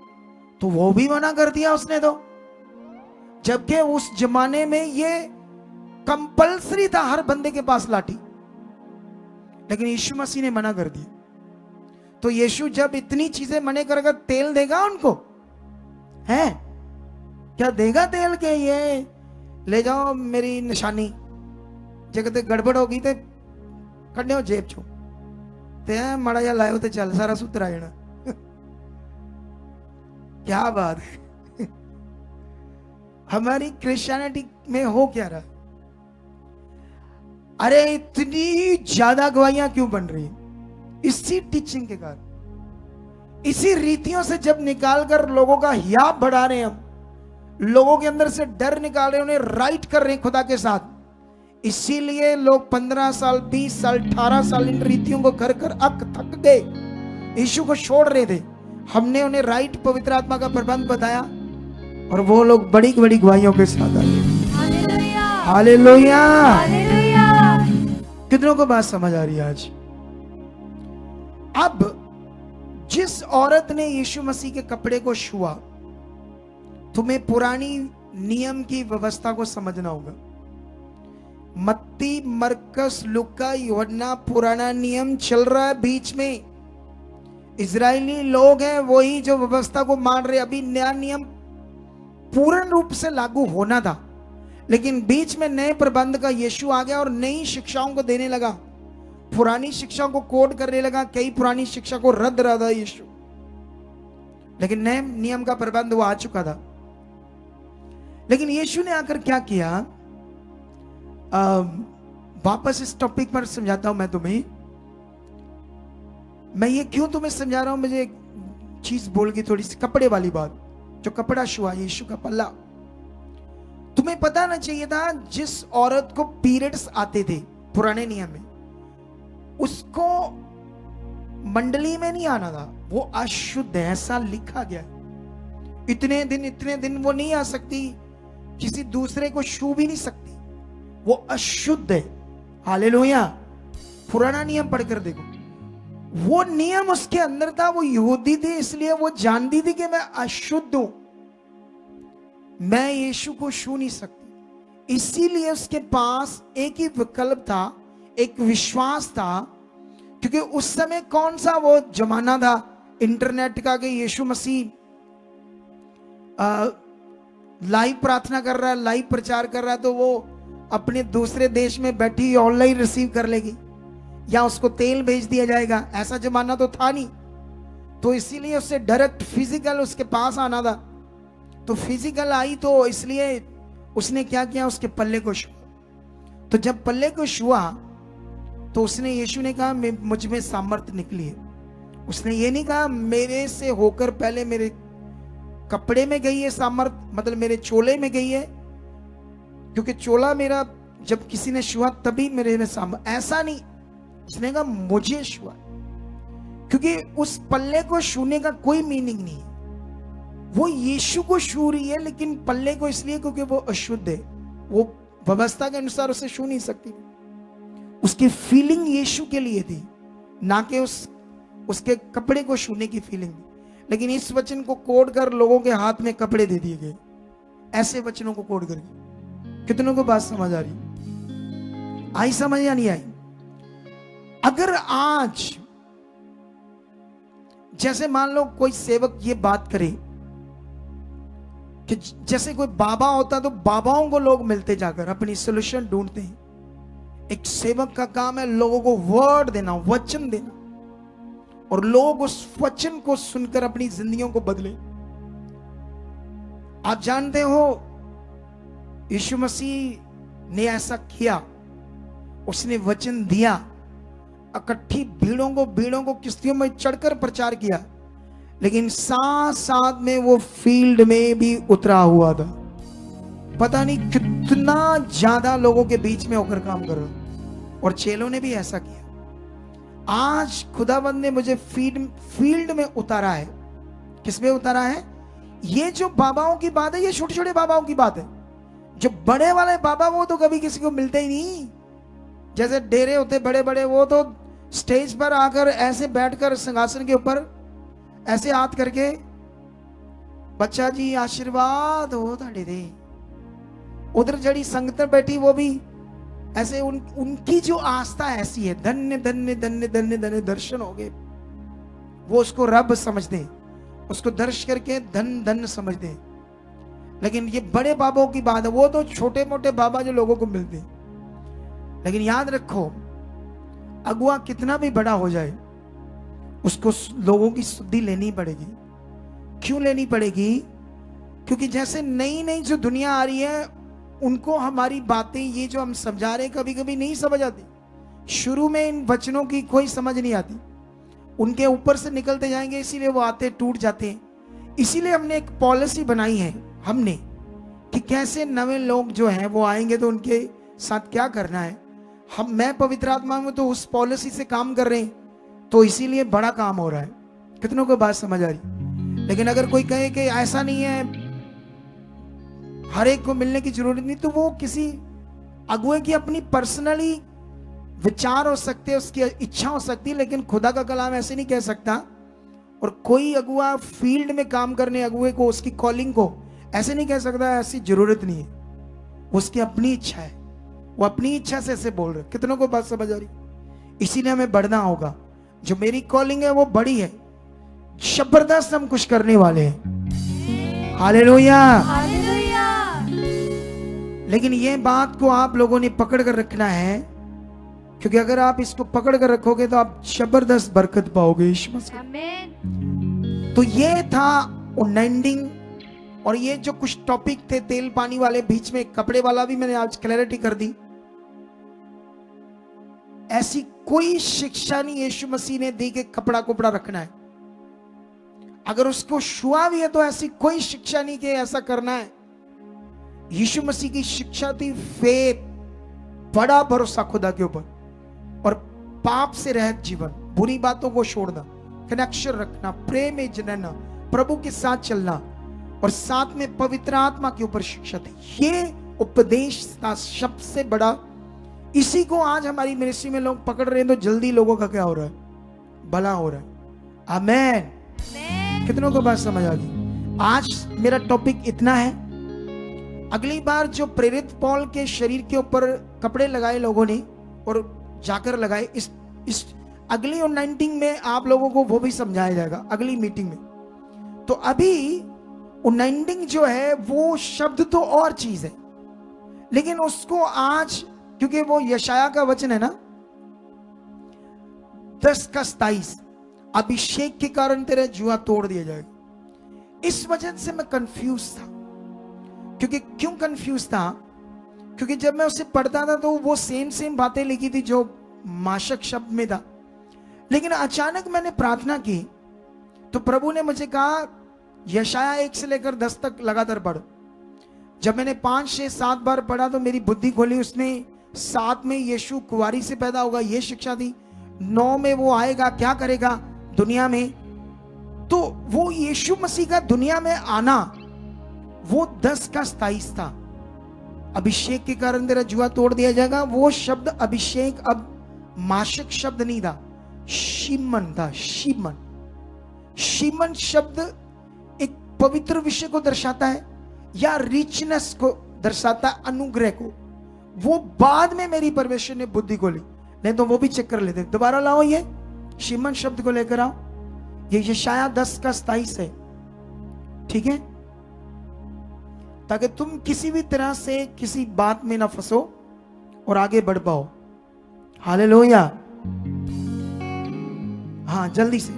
तो वो भी मना कर दिया उसने तो, जबकि उस जमाने में ये कंपल्सरी था हर बंदे के पास लाठी, लेकिन यीशु मसीह ने मना कर दिया। तो यीशु जब इतनी चीजें मने करेगा, तेल देगा उनको है क्या? देगा तेल के ये ले जाओ मेरी निशानी, जगह गड़बड़ होगी तो कढ़ने हो जेब चो ते माड़ा जा लायो तो चल सारा सूत्र आ जाना। क्या बात है। हमारी क्रिश्चियनिटी में हो क्या रहा। अरे इतनी ज्यादा गवाहियां क्यों बन रही है? इसी टीचिंग के कारण, इसी रीतियों से जब निकालकर लोगों का हियाब बढ़ा रहे हैं हम, लोगों के अंदर से डर निकाल रहे हैं, उन्हें राइट कर रहे हैं खुदा के साथ। इसीलिए लोग 15 साल, 20 साल, 18 साल इन रीतियों को कर कर अक थक गए, यीशु को छोड़ रहे थे। हमने उन्हें राइट पवित्र आत्मा का प्रबंध बताया और वो लोग बड़ी बड़ी गवाहियों के साथ आ गए। हालेलुया। हालेलुया। कितनों को बात समझ आ रही है आज? अब जिस औरत ने यीशु मसीह के कपड़े को छुआ, तुम्हें पुरानी नियम की व्यवस्था को समझना होगा। मत्ती, मरकस, लुका, यूहन्ना, पुराना नियम चल रहा है बीच में। इजरायली लोग हैं वही जो व्यवस्था को मान रहे। अभी नया नियम पूर्ण रूप से लागू होना था, लेकिन बीच में नए प्रबंध का यीशु आ गया और नई शिक्षाओं को देने लगा। पुरानी शिक्षा को कोड करने लगा, कई पुरानी शिक्षा को रद्द रहा था यीशु, लेकिन नए नियम का प्रबंध वो आ चुका था। लेकिन यीशु ने आकर क्या किया, वापस इस टॉपिक पर समझाता हूं मैं तुम्हें। मैं ये क्यों तुम्हें समझा रहा हूं, मुझे एक चीज बोल के थोड़ी सी कपड़े वाली बात, जो कपड़ा छुआ यीशु का पल्ला। तुम्हें पता ना चाहिए था, जिस औरत को पीरियड्स आते थे पुराने नियम में, उसको मंडली में नहीं आना था, वो अशुद्ध है, ऐसा लिखा गया। इतने दिन वो नहीं आ सकती, किसी दूसरे को छू भी नहीं सकती, वो अशुद्ध है। हालेलुया। पुराना नियम पढ़कर देखो, वो नियम उसके अंदर था। वो यहूदी थी, इसलिए वो जानती थी कि मैं अशुद्ध हूं, मैं यीशु को छू नहीं सकती। इसीलिए उसके पास एक ही विकल्प था, एक विश्वास था, क्योंकि उस समय कौन सा वो जमाना था इंटरनेट का कि यीशु मसीह लाइव प्रार्थना कर रहा है, लाइव प्रचार कर रहा है, तो वो अपने दूसरे देश में बैठी ऑनलाइन रिसीव कर लेगी, या उसको तेल भेज दिया जाएगा। ऐसा जमाना तो था नहीं, तो इसीलिए उससे डायरेक्ट फिजिकल उसके पास आना था। तो फिजिकल आई, तो इसलिए उसने क्या किया, उसके पल्ले को छुआ। तो जब पल्ले को छुआ तो उसने, यीशु ने कहा मुझ में सामर्थ्य निकली है। उसने ये नहीं कहा मेरे से होकर पहले मेरे कपड़े में गई है सामर्थ, मतलब मेरे चोले में गई है, क्योंकि चोला मेरा जब किसी ने छुआ तभी मेरे में सामर्थ, ऐसा नहीं। उसने कहा मुझे छुआ, क्योंकि उस पल्ले को छूने का कोई मीनिंग नहीं है। वो यीशु को छू रही है, लेकिन पल्ले को इसलिए क्योंकि वो अशुद्ध है, वो व्यवस्था के अनुसार उसे छू नहीं सकती। उसकी फीलिंग यीशु के लिए थी, ना कि उसके कपड़े को छूने की फीलिंग थी। लेकिन इस वचन को कोड कर लोगों के हाथ में कपड़े दे दिए गए, ऐसे वचनों को कोड करके। कितनों को बात समझ आ रही? आई समझ या नहीं आई? अगर आज जैसे मान लो कोई सेवक ये बात करे कि जैसे कोई बाबा होता, तो बाबाओं को लोग मिलते जाकर अपनी सोल्यूशन ढूंढते हैं। एक सेवक का काम है लोगों को वर्ड देना, वचन देना, और लोग उस वचन को सुनकर अपनी जिंदगियों को बदले। आप जानते हो यीशु मसीह ने ऐसा किया, उसने वचन दिया, इकट्ठी भीड़ों को किश्तियों में चढ़कर प्रचार किया, लेकिन साथ साथ में वो फील्ड में भी उतरा हुआ था। पता नहीं कितना ज्यादा लोगों के बीच में होकर काम कर रहा, और चेलों ने भी ऐसा किया। आज खुदाबंद ने मुझे फील्ड में उतारा है। किस में उतारा है? ये जो बाबाओं की बात है, ये छोटे छोटे बाबाओं की बात है। जो बड़े वाले बाबा, वो तो कभी किसी को मिलते ही नहीं। जैसे डेरे होते बड़े बड़े, वो तो स्टेज पर आकर ऐसे बैठकर सिंहासन के ऊपर ऐसे हाथ करके, बच्चा जी आशीर्वाद हो ताड़े दे। उधर जड़ी संगत बैठी, वो भी ऐसे उनकी जो आस्था ऐसी है, धन्य धन्य धन्य धन्य धन्य दर्शन हो गए। वो उसको रब समझते, उसको दर्श करके धन धन समझते। लेकिन ये बड़े बाबाओं की बात है, वो तो छोटे मोटे बाबा जो लोगों को मिलते। लेकिन याद रखो, अगुआ कितना भी बड़ा हो जाए, उसको लोगों की शुद्धि लेनी पड़ेगी। क्यों लेनी पड़ेगी? क्योंकि जैसे नई नई जो दुनिया आ रही है, उनको हमारी बातें, ये जो हम समझा रहे हैं, कभी कभी नहीं समझ आती। शुरू में इन वचनों की कोई समझ नहीं आती, उनके ऊपर से निकलते जाएंगे, इसीलिए वो आते टूट जाते हैं। इसीलिए हमने एक पॉलिसी बनाई है हमने, कि कैसे नए लोग जो हैं वो आएंगे तो उनके साथ क्या करना है। मैं पवित्र आत्मा में तो उस पॉलिसी से काम कर रहे हैं, तो इसीलिए बड़ा काम हो रहा है। कितनों को बात समझ आ रही? लेकिन अगर कोई कहे कि ऐसा नहीं है, हर एक को मिलने की जरूरत नहीं, तो वो किसी अगुए की अपनी पर्सनली विचार हो सकते हैं, उसकी इच्छा हो सकती है, लेकिन खुदा का कलाम ऐसे नहीं कह सकता। और कोई अगुआ फील्ड में काम करने अगुए को, उसकी कॉलिंग को ऐसे नहीं कह सकता ऐसी जरूरत नहीं है, उसकी अपनी इच्छा है, वो अपनी इच्छा से ऐसे बोल रहे। कितनों को बात समझ आ रही? इसीलिए हमें बढ़ना होगा। जो मेरी कॉलिंग है वो बड़ी है, जबरदस्त हम कुछ करने वाले हैं। हालेलुया। लेकिन ये बात को आप लोगों ने पकड़ कर रखना है, क्योंकि अगर आप इसको पकड़ कर रखोगे तो आप जबरदस्त बरकत पाओगे यीशु मसीह। तो ये था उन्नाइंडिंग, और ये जो कुछ टॉपिक थे तेल पानी वाले, बीच में कपड़े वाला भी मैंने आज क्लैरिटी कर दी। ऐसी कोई शिक्षा नहीं यीशु मसीह ने दी कि कपड़ा कुपड़ा रखना है। अगर उसको छुआ भी है तो ऐसी कोई शिक्षा नहीं कि ऐसा करना है। यीशु मसीह की शिक्षा थी फेथ, बड़ा भरोसा खुदा के ऊपर, और पाप से रहित जीवन, बुरी बातों को छोड़ना, कनेक्शन रखना, प्रेम में रहना, प्रभु के साथ चलना, और साथ में पवित्र आत्मा के ऊपर शिक्षा थी। ये उपदेश था सबसे बड़ा। इसी को आज हमारी मिनिस्ट्री में लोग पकड़ रहे हैं, तो जल्दी लोगों का क्या हो रहा है? भला हो रहा है। आमेन। कितनों को बात समझ आ गई? आज मेरा टॉपिक इतना है। अगली बार जो प्रेरित पौल के शरीर के ऊपर कपड़े लगाए लोगों ने और जाकर लगाए, इस अगली 19 में आप लोगों को वो भी समझाया जाएगा अगली मीटिंग में। तो अभी 19 जो है वो शब्द तो और चीज है, लेकिन उसको आज, क्योंकि वो यशाया का वचन है ना 10:27, अभिषेक के कारण तेरा जुआ तोड़ दिया जाएगा। इस वजह से मैं कंफ्यूज था। क्यों कंफ्यूज था? क्योंकि जब मैं उसे पढ़ता था तो वो सेम बातें लिखी थी जो माशक शब्द में था, लेकिन अचानक मैंने प्रार्थना की तो प्रभु ने मुझे कहा यशाया 1 से लेकर 10 तक लगातार पढ़। जब मैंने 5, 6, 7 बार पढ़ा तो मेरी बुद्धि खोली। उसने 7 में यीशु कुंवारी से पैदा होगा, ये शिक्षा दी। 9 में वो आएगा, क्या करेगा दुनिया में, तो वो यीशु मसीह का दुनिया में आना वो 10:27 था। अभिषेक के कारण तेरा जुआ तोड़ दिया जाएगा, वो शब्द अभिषेक अब माशक शब्द नहीं था, शिमन था। शिमन शब्द एक पवित्र विषय को दर्शाता है या रिचनेस को दर्शाता है, अनुग्रह को। वो बाद में मेरी परमेश्वर ने बुद्धि खोली, नहीं तो वो भी चेक कर लेते। दोबारा लाओ, ये शिमन शब्द को लेकर आओ। ये यशाया 10:27 है, ठीक है, ताकि तुम किसी भी तरह से किसी बात में ना फंसो और आगे बढ़ पाओ। हालेलुया। हाँ, जल्दी से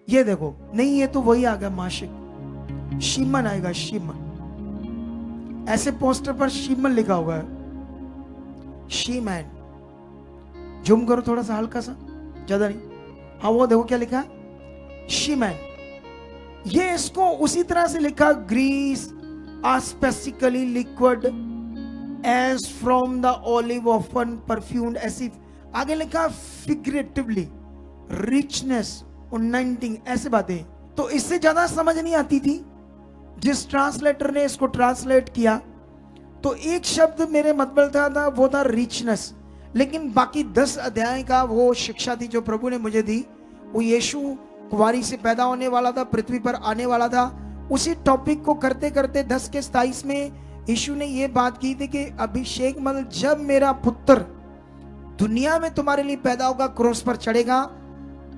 ये देखो। नहीं, ये तो वही आ गया माशिक, शिमन आएगा, शिमन। ऐसे पोस्टर पर शिमन लिखा हुआ है, शीमैन। जूम करो थोड़ा सा, हल्का सा, ज्यादा नहीं। हाँ, वो देखो क्या लिखा है, शीमैन। ये इसको उसी तरह से लिखा, grease specifically liquid as from the olive often perfumed, ऐसी आगे लिखा फिगरेटिवली रिचनेस, उन्नाइंटिंग, ऐसे बातें। तो इससे ज्यादा समझ नहीं आती थी। जिस ट्रांसलेटर ने इसको ट्रांसलेट किया तो एक शब्द मेरे मतलब था वो था रिचनेस, लेकिन बाकी 10 अध्याय का वो शिक्षा थी जो प्रभु ने मुझे दी। वो यीशु कुंवारी से पैदा होने वाला था, पृथ्वी पर आने वाला था। उसी टॉपिक को करते करते 10:27 में यीशु ने ये बात की थी कि अभिषेक मतलब जब मेरा पुत्र दुनिया में तुम्हारे लिए पैदा होगा, क्रोस पर चढ़ेगा,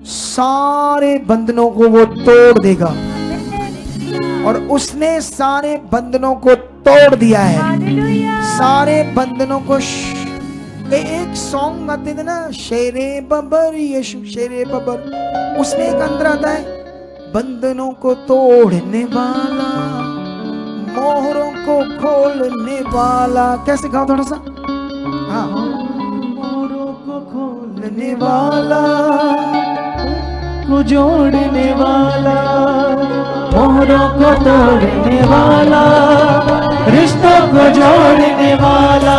सारे बंधनों को वो तोड़ देगा। और उसने सारे बंधनों को तोड़ दिया है। सारे बंधनों को एक सॉन्ग गाते थे ना, शेरे बबर यीशु शेरे बबर, उसमें एक अंदर आता है, बंधनों को तोड़ने वाला, मोहरों को खोलने वाला। कैसे गाओ थोड़ा सा? हाँ, मोहरों को खोलने वाला, को जोड़ने वाला, मोहरों को तोड़ने वाला, रिश्तों को जोड़ने वाला,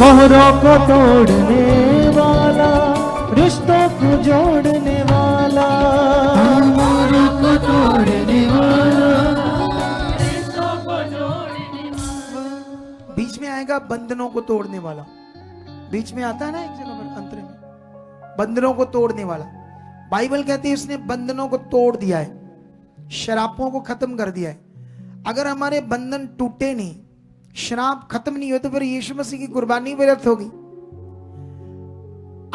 मोहरों को तोड़ने वाला, रिश्तों को जोड़ने वाला, मोहरों को तोड़ने वाला, रिश्तों को जोड़ने आएगा बंधनों को तोड़ने वाला। बीच में आता है ना एक जगह पर अंतर में, बंधनों को तोड़ने वाला। बाइबल कहती है उसने बंधनों को तोड़ दिया है, शरापों को खत्म कर दिया है। अगर हमारे बंधन टूटे नहीं, शराब खत्म नहीं हो, तो फिर यीशु मसीह की कुर्बानी व्यर्थ होगी।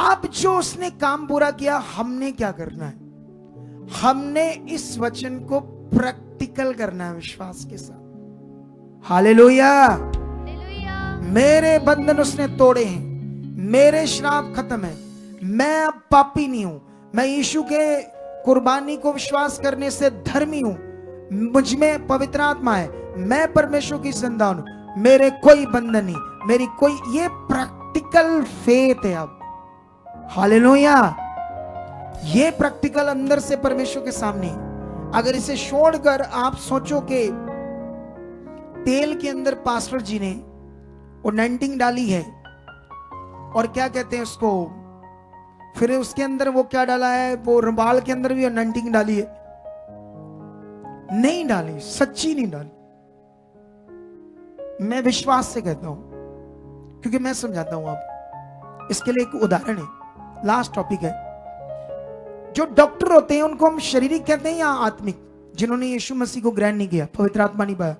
अब जो उसने काम पूरा किया, हमने क्या करना है? हमने इस वचन को प्रैक्टिकल करना है विश्वास के साथ। हालेलुया। मेरे बंधन उसने तोड़े हैं, मेरे श्राप खत्म है, मैं अब पापी नहीं हूं, मैं यीशु के कुर्बानी को विश्वास करने से धर्मी हूं, मुझ में पवित्र आत्मा है, मैं परमेश्वर की संतान हूं, मेरे कोई बंधन नहीं, मेरी कोई, ये प्रैक्टिकल फेथ है। अब हालेलुया, ये प्रैक्टिकल अंदर से परमेश्वर के सामने। अगर इसे छोड़कर आप सोचो कि तेल के अंदर पास्टर जी ने वो नंटिंग डाली है और क्या कहते हैं उसको, फिर उसके अंदर वो क्या डाला है, वो रुमाल के अंदर भी नंटिंग डाली है, नहीं डाली, सच्ची नहीं डाली। मैं विश्वास से कहता हूं, क्योंकि मैं समझाता हूं आप। इसके लिए एक उदाहरण है, लास्ट टॉपिक है। जो डॉक्टर होते हैं उनको हम शारीरिक कहते हैं या आत्मिक? जिन्होंने यीशु मसीह को ग्रहण नहीं किया, पवित्र आत्मा नहीं पाया,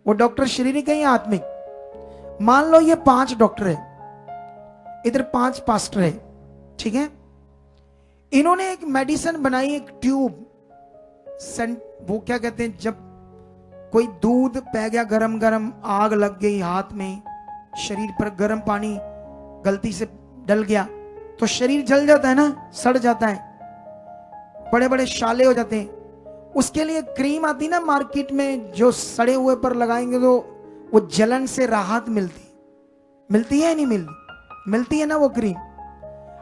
वो डॉक्टर शारीरिक है या आत्मिक? मान लो ये 5 डॉक्टर है, इधर 5 पास्टर है, ठीक है। इन्होंने एक मेडिसिन बनाई, एक ट्यूब, वो क्या कहते हैं, जब कोई दूध पै गया गरम गरम, आग लग गई हाथ में, शरीर पर गरम पानी गलती से डल गया तो शरीर जल जाता है ना, सड़ जाता है, बड़े बड़े शाले हो जाते हैं। उसके लिए क्रीम आती ना मार्केट में, जो सड़े हुए पर लगाएंगे तो वो जलन से राहत मिलती है नहीं मिलती है ना वो क्रीम।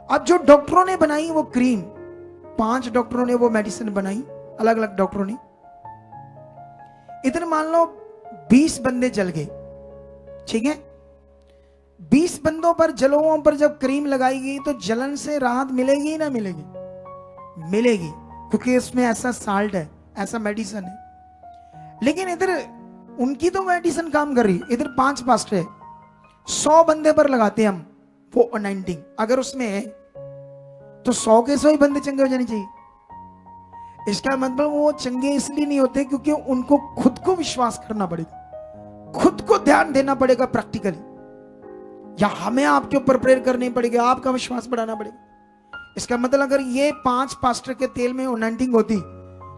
अब जो डॉक्टरों ने बनाई वो क्रीम, 5 डॉक्टरों ने वो मेडिसिन बनाई, अलग अलग डॉक्टरों ने। इधर मान लो 20 बंदे जल गए, ठीक है। 20 बंदों पर, जलों पर जब क्रीम लगाई गई तो जलन से राहत मिलेगी ना मिलेगी? मिलेगी, क्योंकि इसमें ऐसा साल्ट है, ऐसा मेडिसिन है। लेकिन इधर उनकी तो मेडिसिन काम कर रही, इधर 5 पास्टर है, 100 बंदे पर लगाते हैं हम वो अनाइंटिंग। अगर उसमें है तो 100 के 100 ही बंदे चंगे हो जाने चाहिए। इसका मतलब वो चंगे इसलिए नहीं होते क्योंकि उनको खुद को विश्वास करना पड़ेगा, खुद को ध्यान देना पड़ेगा प्रैक्टिकली, या हमें आपके ऊपर प्रेयर करनी पड़ेगी, आपका विश्वास बढ़ाना पड़ेगा। इसका मतलब अगर ये 5 पास्टर के तेल में अनाइंटिंग होती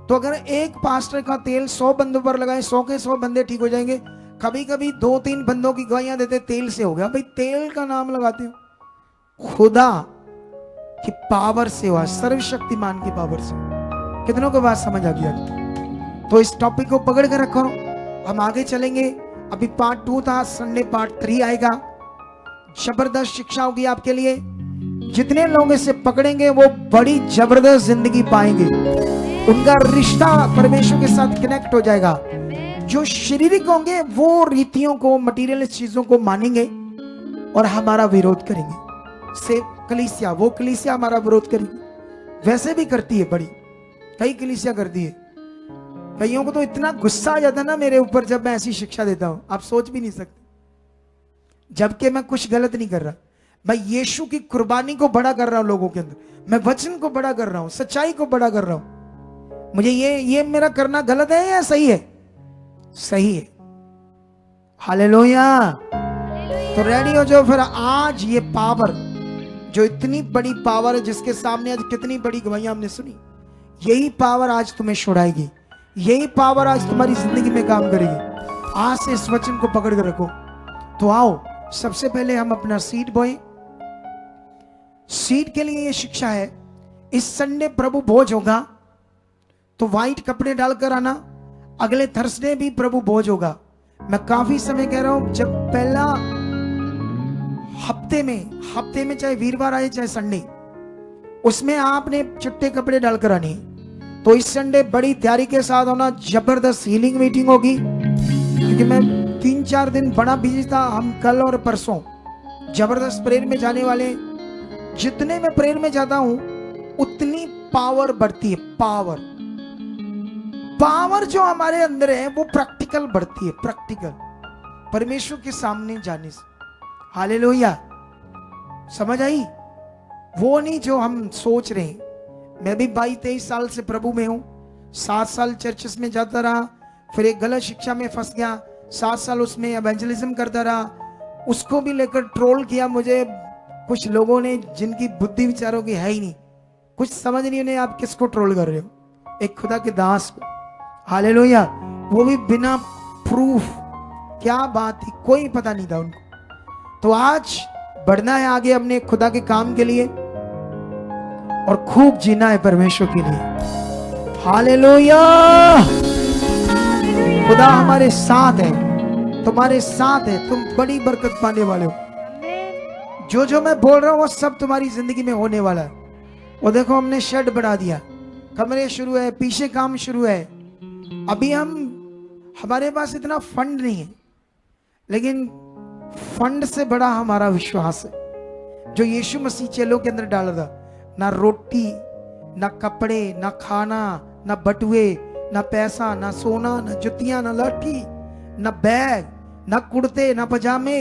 तो अगर एक पास्टर का तेल 100 बंदों पर लगाए, 100 के 100 बंदे ठीक हो जाएंगे। कभी कभी 2-3 बंदों की गवाहियां देते तेल से हो गया। भाई तेल का नाम लगाते हो, खुदा की पावर से हुआ, सर्वशक्तिमान की पावर से। कितनों को बात समझ आ गया? तो इस टॉपिक को पकड़ कर रखो, हम आगे चलेंगे। अभी पार्ट 2 था, संडे पार्ट 3 आएगा। जबरदस्त शिक्षा होगी आपके लिए। जितने लोग इसे पकड़ेंगे वो बड़ी जबरदस्त जिंदगी पाएंगे, उनका रिश्ता परमेश्वर के साथ कनेक्ट हो जाएगा। जो शारीरिक होंगे वो रीतियों को, मटीरियल चीजों को मानेंगे और हमारा विरोध करेंगे। से कलीसिया, वो कलीसिया हमारा विरोध करेगी, वैसे भी करती है, बड़ी कई कलीसिया करती है। कईयों को तो इतना गुस्सा आ जाता है ना मेरे ऊपर जब मैं ऐसी शिक्षा देता हूं, आप सोच भी नहीं सकते। जबकि मैं कुछ गलत नहीं कर रहा, मैं यीशु की कुर्बानी को बड़ा कर रहा हूं लोगों के अंदर, मैं वचन को बड़ा कर रहा हूं, सच्चाई को बड़ा कर रहा हूं। मुझे ये मेरा करना गलत है या सही है? सही है। हालेलुया। तो रेडी हो जाओ फिर। आज ये पावर, जो इतनी बड़ी पावर है, जिसके सामने आज कितनी बड़ी गवाहियां हमने सुनी, यही पावर आज तुम्हें छुड़ाएगी, यही पावर आज तुम्हारी जिंदगी में काम करेगी। आज से इस वचन को पकड़ कर रखो। तो आओ, सबसे पहले हम अपना सीट बोए। सीट के लिए ये शिक्षा है। इस संडे प्रभु भोज होगा तो व्हाइट कपड़े डालकर आना। अगले थर्सडे भी प्रभु भोज होगा। मैं काफी समय कह रहा हूं, जब पहला हफ्ते में चाहे वीरवार आए चाहे संडे, उसमें आपने चिट्टे कपड़े डालकर आने। तो इस संडे बड़ी तैयारी के साथ होना। जबरदस्त हीलिंग मीटिंग होगी, क्योंकि मैं 3-4 दिन बड़ा बिजी था। हम कल और परसों जबरदस्त प्रेयर में जाने वाले। जितने मैं प्रेयर में जाता हूं उतनी पावर बढ़ती है। पावर जो हमारे अंदर है वो प्रैक्टिकल बढ़ती है। प्रैक्टिकल परमेश्वर के सामने जाने से। हालेलुया, समझ आई? वो नहीं जो हम सोच रहे हैं। मैं भी 22-23 साल से प्रभु में हूं, 7 साल चर्चेस में जाता रहा, फिर एक गलत शिक्षा में फंस गया, 7 साल उसमें एवेंजलिज्म करता रहा, उसको भी लेकर ट्रोल किया मुझे कुछ लोगों ने जिनकी बुद्धि विचारों की है ही नहीं, कुछ समझ नहीं उन्हें आप किसको ट्रोल कर रहे हो, एक खुदा के दास को। हालेलुया, वो भी बिना प्रूफ, क्या बात थी, कोई पता नहीं था उनको। तो आज बढ़ना है आगे अपने खुदा के काम के लिए और खूब जीना है परमेश्वर के लिए। हालेलुया, खुदा हमारे साथ है, तुम्हारे साथ है, तुम बड़ी बरकत पाने वाले हो। जो मैं बोल रहा हूं वो सब तुम्हारी जिंदगी में होने वाला है। वो देखो हमने शेड बढ़ा दिया, कमरे शुरू है, पीछे काम शुरू है। अभी हमारे पास इतना फंड नहीं है, लेकिन फंड से बड़ा हमारा विश्वास है जो यीशु मसीह चेलों के अंदर डाला था। ना रोटी, ना कपड़े, ना खाना, ना बटुए, ना पैसा, ना सोना, ना जुतियां, ना लाठी, ना बैग, ना कुर्ते, ना पजामे।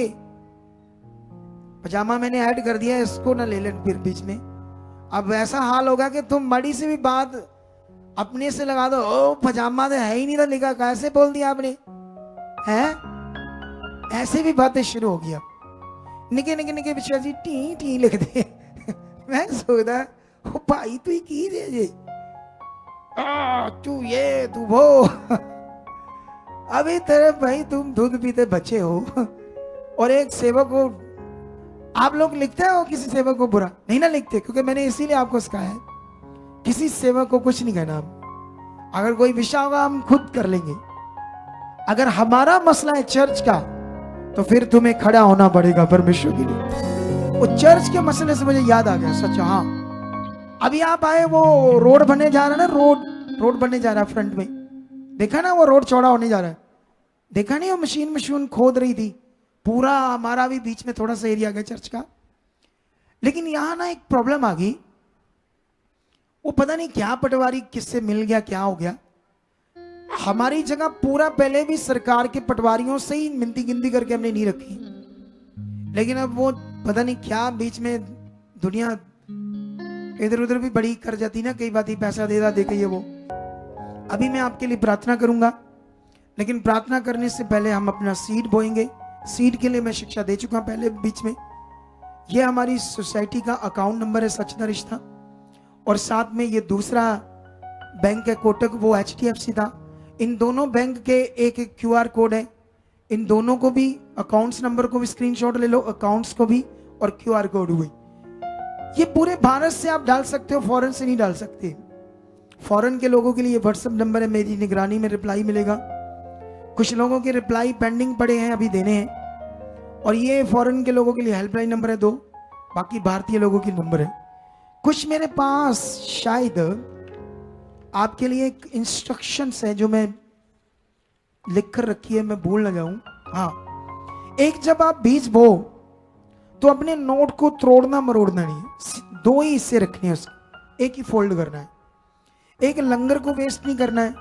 पजामा मैंने ऐड कर दिया, इसको ना ले लें फिर बीच में। अब ऐसा हाल होगा कि तुम बड़ी से भी बात अपने से लगा दो, ओ पजामा तो है ही नहीं था लिखा, कैसे बोल दिया आपने, हैं? ऐसे भी बातें शुरू हो गई। अब निके निके निके पिछले जी टी टी लिख दे। मैं सोचता ओ भाई तू ही की दे जे, तू ये तू वो। अभी तेरे भाई तुम दूध पीते बच्चे हो और एक सेवक को आप लोग लिखते हो किसी सेवक को बुरा नहीं ना लिखते, क्योंकि मैंने इसीलिए आपको सिखाया है किसी सेवक को कुछ नहीं कहना। अगर कोई विषय होगा हम खुद कर लेंगे। अगर हमारा मसला है चर्च का तो फिर तुम्हें खड़ा होना पड़ेगा परमेश्वर के लिए। वो चर्च के मसले से मुझे याद आ गया सच। हाँ, अभी आप आए, वो रोड बनने जा रहा है ना, रोड बनने जा रहा है फ्रंट में, देखा ना वो रोड चौड़ा होने जा रहा है, देखा नहीं वो मशीन खोद रही थी, पूरा हमारा भी बीच में थोड़ा सा एरिया गया चर्च का। लेकिन यहां ना एक प्रॉब्लम आ गई, वो पता नहीं क्या पटवारी किससे मिल गया, क्या हो गया। हमारी जगह पूरा पहले भी सरकार के पटवारियों से ही मिनती गिनती करके हमने नहीं रखी, लेकिन अब वो पता नहीं क्या बीच में दुनिया इधर उधर भी बड़ी कर जाती ना, कई बात ही पैसा दे के ये वो। अभी मैं आपके लिए प्रार्थना करूंगा, लेकिन प्रार्थना करने से पहले हम अपना सीड बोएंगे। सीड के लिए मैं शिक्षा दे चुका पहले बीच में। ये हमारी सोसाइटी का अकाउंट नंबर है सच ना रिश्ता, और साथ में ये दूसरा बैंक है कोटक, वो HDFC था। इन दोनों बैंक के एक एक QR कोड है, इन दोनों को भी, अकाउंट्स नंबर को भी स्क्रीनशॉट ले लो, अकाउंट्स को भी और QR कोड हुई। ये पूरे भारत से आप डाल सकते हो, फॉरेन से नहीं डाल सकते। फॉरेन के लोगों के लिए व्हाट्सएप नंबर है, मेरी निगरानी में रिप्लाई मिलेगा। कुछ लोगों के रिप्लाई पेंडिंग पड़े हैं, अभी देने हैं। और ये फॉरेन के लोगों के लिए हेल्पलाइन नंबर है 2, बाकी भारतीय लोगों की नंबर है। कुछ मेरे पास शायद आपके लिए एक इंस्ट्रक्शंस है जो मैं लिख कर रखी है, मैं भूल ना जाऊं। हाँ, एक जब आप बीज बो तो अपने नोट को तोड़ना मरोड़ना नहीं है, 2 ही हिस्से रखने हैं उसके, एक ही फोल्ड करना है। एक लंगर को वेस्ट नहीं करना है,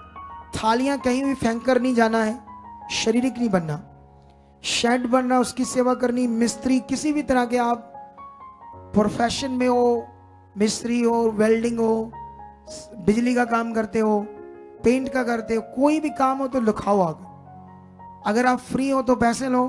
थालियां कहीं भी फेंक कर नहीं जाना है, शारीरिक नहीं बनना, शेड बनना, उसकी सेवा करनी। मिस्त्री किसी भी तरह के आप प्रोफेशन में हो, मिस्त्री हो, वेल्डिंग हो, बिजली का काम करते हो, पेंट का करते हो, कोई भी काम हो तो लिखाओ आगे। अगर आप फ्री हो तो पैसे लो,